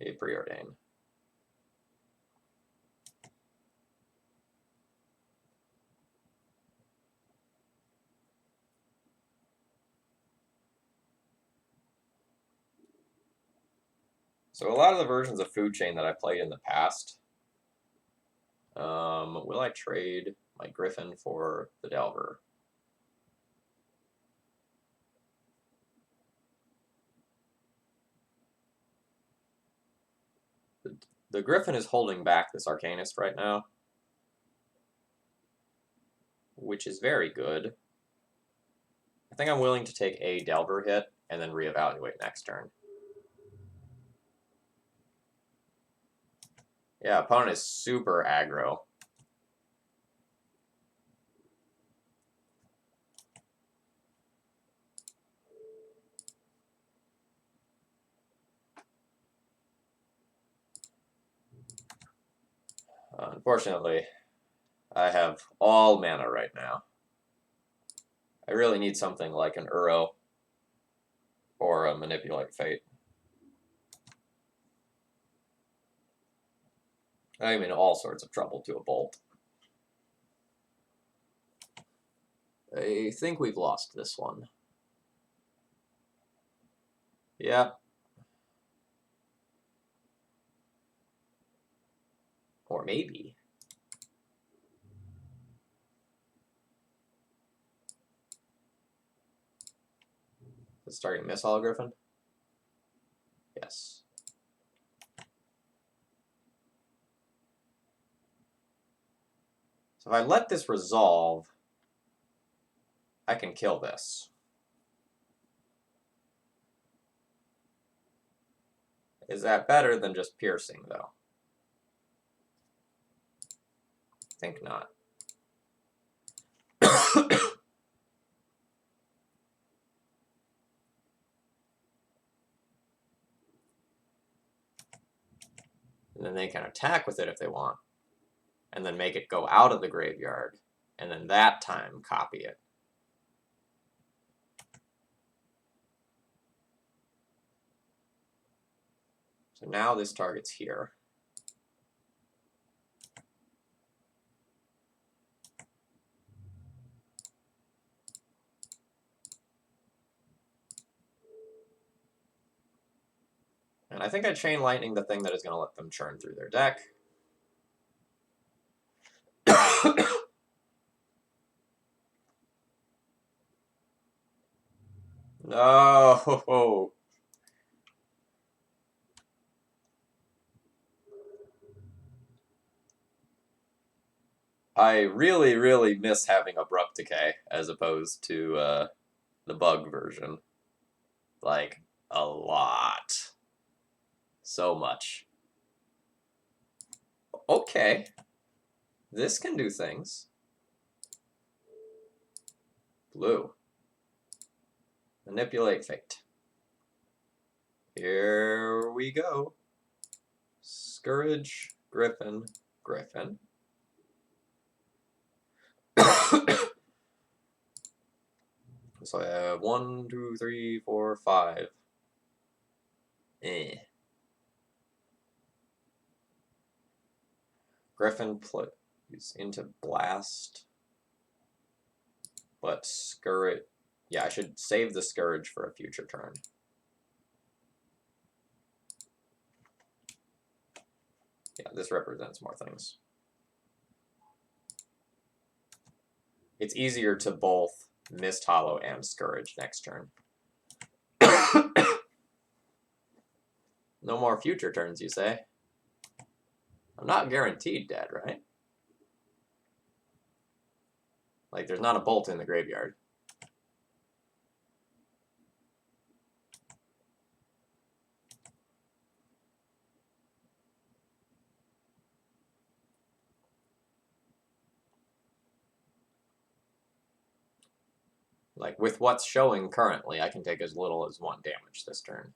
Speaker 1: a preordain. So a lot of the versions of Food Chain that I played in the past, will I trade my Griffin for the Delver? The Griffin is holding back this Arcanist right now, which is very good. I think I'm willing to take a Delver hit and then reevaluate next turn. Yeah, opponent is super aggro. Unfortunately, I have all mana right now. I really need something like an Uro or a Manipulate Fate. I'm in all sorts of trouble to a Bolt. I think we've lost this one. Yeah. Or maybe. The starting miss Hollow Griffin? Yes. So if I let this resolve, I can kill this. Is that better than just piercing, though? I think not. And then they can attack with it if they want, and then make it go out of the graveyard, and then that time copy it. So now this target's here. And I think I Chain Lightning the thing that is going to let them churn through their deck. No! I really, really miss having Abrupt Decay as opposed to the bug version. Like, a lot. So much. Okay. This can do things. Blue. Manipulate Fate. Here we go. Scourge, Griffin, Griffin. So I have 1, 2, 3, 4, 5. Griffin plays into Blast. But Scourge... Yeah, I should save the Scourge for a future turn. Yeah, this represents more things. It's easier to both Mist Hollow and Scourge next turn. No more future turns, you say? I'm not guaranteed dead, right? Like, there's not a bolt in the graveyard. Like, with what's showing currently, I can take as little as 1 damage this turn.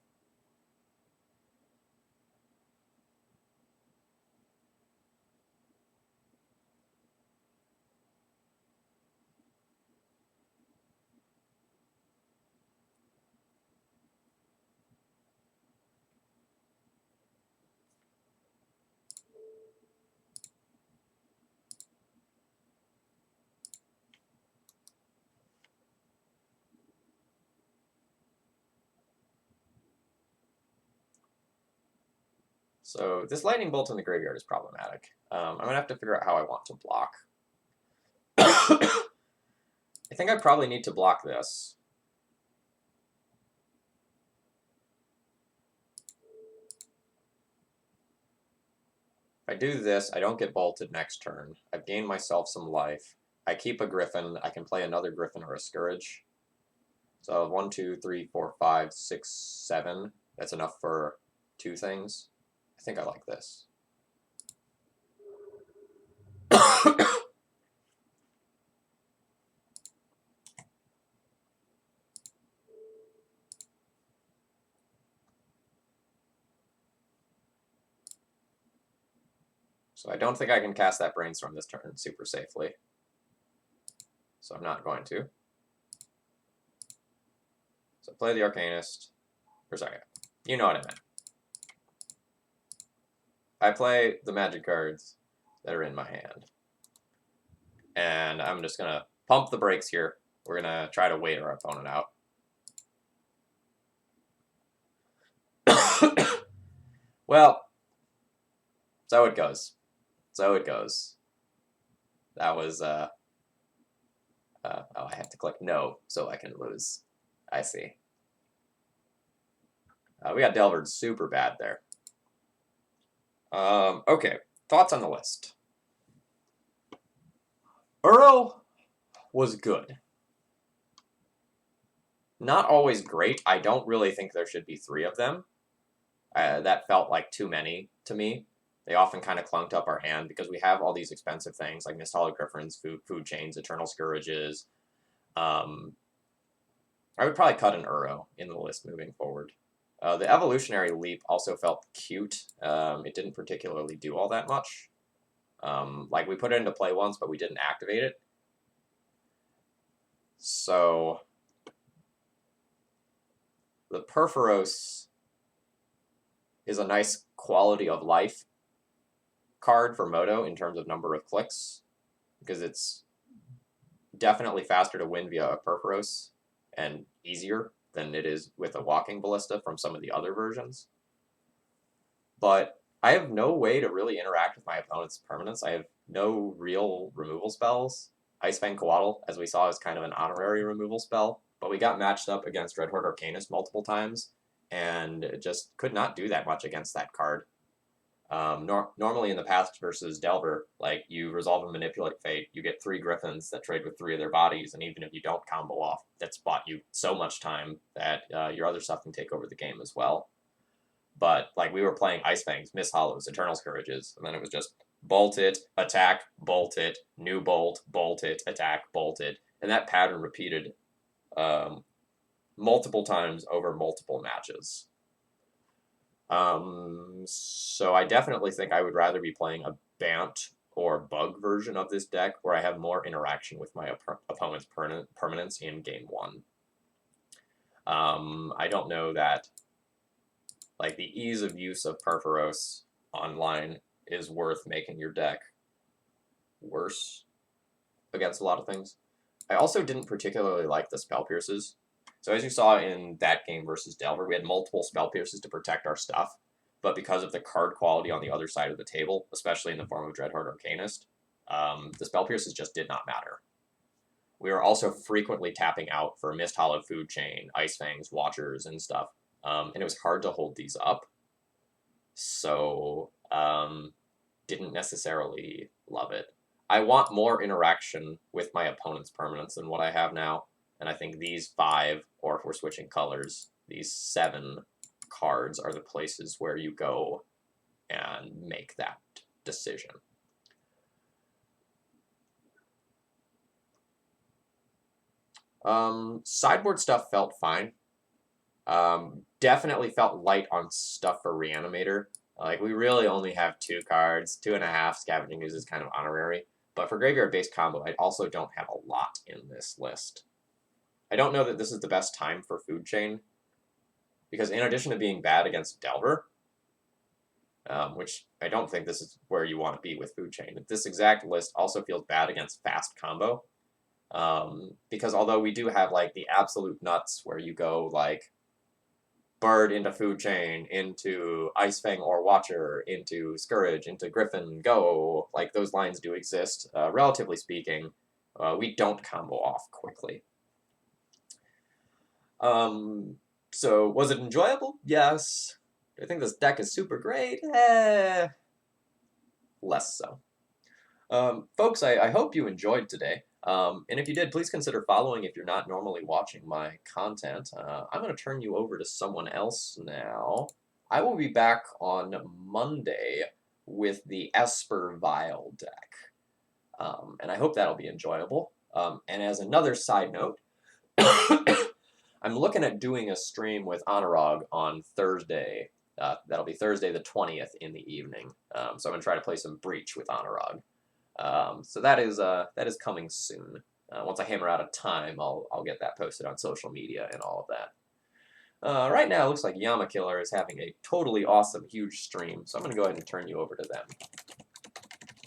Speaker 1: So this lightning bolt in the graveyard is problematic. I'm going to have to figure out how I want to block. I think I probably need to block this. If I do this, I don't get bolted next turn. I've gained myself some life. I keep a Griffin. I can play another Griffin or a Scourge. So 1, 2, 3, 4, 5, 6, 7. That's enough for 2 things. I think I like this. So I don't think I can cast that Brainstorm this turn super safely. So I'm not going to. So play the Arcanist. Or sorry, you know what I meant. I play the magic cards that are in my hand. And I'm just going to pump the brakes here. We're going to try to wait our opponent out. Well, so it goes. So it goes. That was, oh, I have to click no so I can lose. I see. We got Delvered super bad there. Okay, thoughts on the list. Uro was good. Not always great. I don't really think there should be 3 of them. That felt like too many to me. They often kind of clunked up our hand because we have all these expensive things like Mist Hollow Griffins, food chains, Eternal Scourges. I would probably cut an Uro in the list moving forward. The Evolutionary Leap also felt cute. It didn't particularly do all that much. Like, we put it into play once, but we didn't activate it. So, the Purphoros is a nice quality of life card for Moto in terms of number of clicks, because it's definitely faster to win via a Purphoros and easier than it is with a Walking Ballista from some of the other versions. But I have no way to really interact with my opponent's permanents. I have no real removal spells. Ice Fang Coatl, as we saw, is kind of an honorary removal spell, but we got matched up against Dreadhorde Arcanist multiple times, and just could not do that much against that card. Normally in the past versus Delver, like, you resolve and manipulate fate, you get 3 Griffins that trade with 3 of their bodies, and even if you don't combo off, that's bought you so much time that your other stuff can take over the game as well. But, like, we were playing Ice Fangs, Mist Hollows, Eternal Scourges, and then it was just bolt it, attack, bolt it, new bolt it, attack, bolt it, and that pattern repeated multiple times over multiple matches. So I definitely think I would rather be playing a Bant or Bug version of this deck where I have more interaction with my opponent's permanents in game 1. I don't know that, like, the ease of use of Purphoros online is worth making your deck worse against a lot of things. I also didn't particularly like the Spell Pierces. So as you saw in that game versus Delver, we had multiple Spell Pierces to protect our stuff, but because of the card quality on the other side of the table, especially in the form of Dreadhorde Arcanist, the Spell Pierces just did not matter. We were also frequently tapping out for Mist Hollow, Food Chain, Ice Fangs, Watchers, and stuff, and it was hard to hold these up, so didn't necessarily love it. I want more interaction with my opponent's permanents than what I have now, and I think these 5, or if we're switching colors, these 7 cards are the places where you go and make that decision. Sideboard stuff felt fine. Definitely felt light on stuff for Reanimator. Like, we really only have 2 cards, 2.5. Scavenging Ooze is kind of honorary. But for graveyard-based combo, I also don't have a lot in this list. I don't know that this is the best time for Food Chain, because in addition to being bad against Delver, which I don't think this is where you want to be with Food Chain, this exact list also feels bad against fast combo. Because although we do have, like, the absolute nuts where you go, like, Bird into Food Chain, into Ice Fang or Watcher, into Scourge, into Griffin, go. Like, those lines do exist. Relatively speaking, we don't combo off quickly. So, was it enjoyable? Yes. Do I think this deck is super great? Less so. Folks, I hope you enjoyed today. And if you did, please consider following if you're not normally watching my content. I'm going to turn you over to someone else now. I will be back on Monday with the Esper Vial deck. And I hope that'll be enjoyable. And as another side note, I'm looking at doing a stream with Anurag on Thursday. That'll be Thursday the 20th in the evening. So I'm going to try to play some Breach with Anurag. So that is coming soon. Once I hammer out a time, I'll get that posted on social media and all of that. Right now, it looks like Yama Killer is having a totally awesome, huge stream, so I'm going to go ahead and turn you over to them.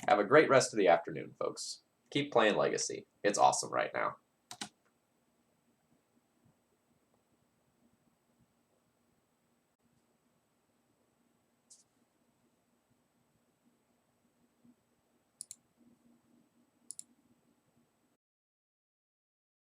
Speaker 1: Have a great rest of the afternoon, folks. Keep playing Legacy. It's awesome right now.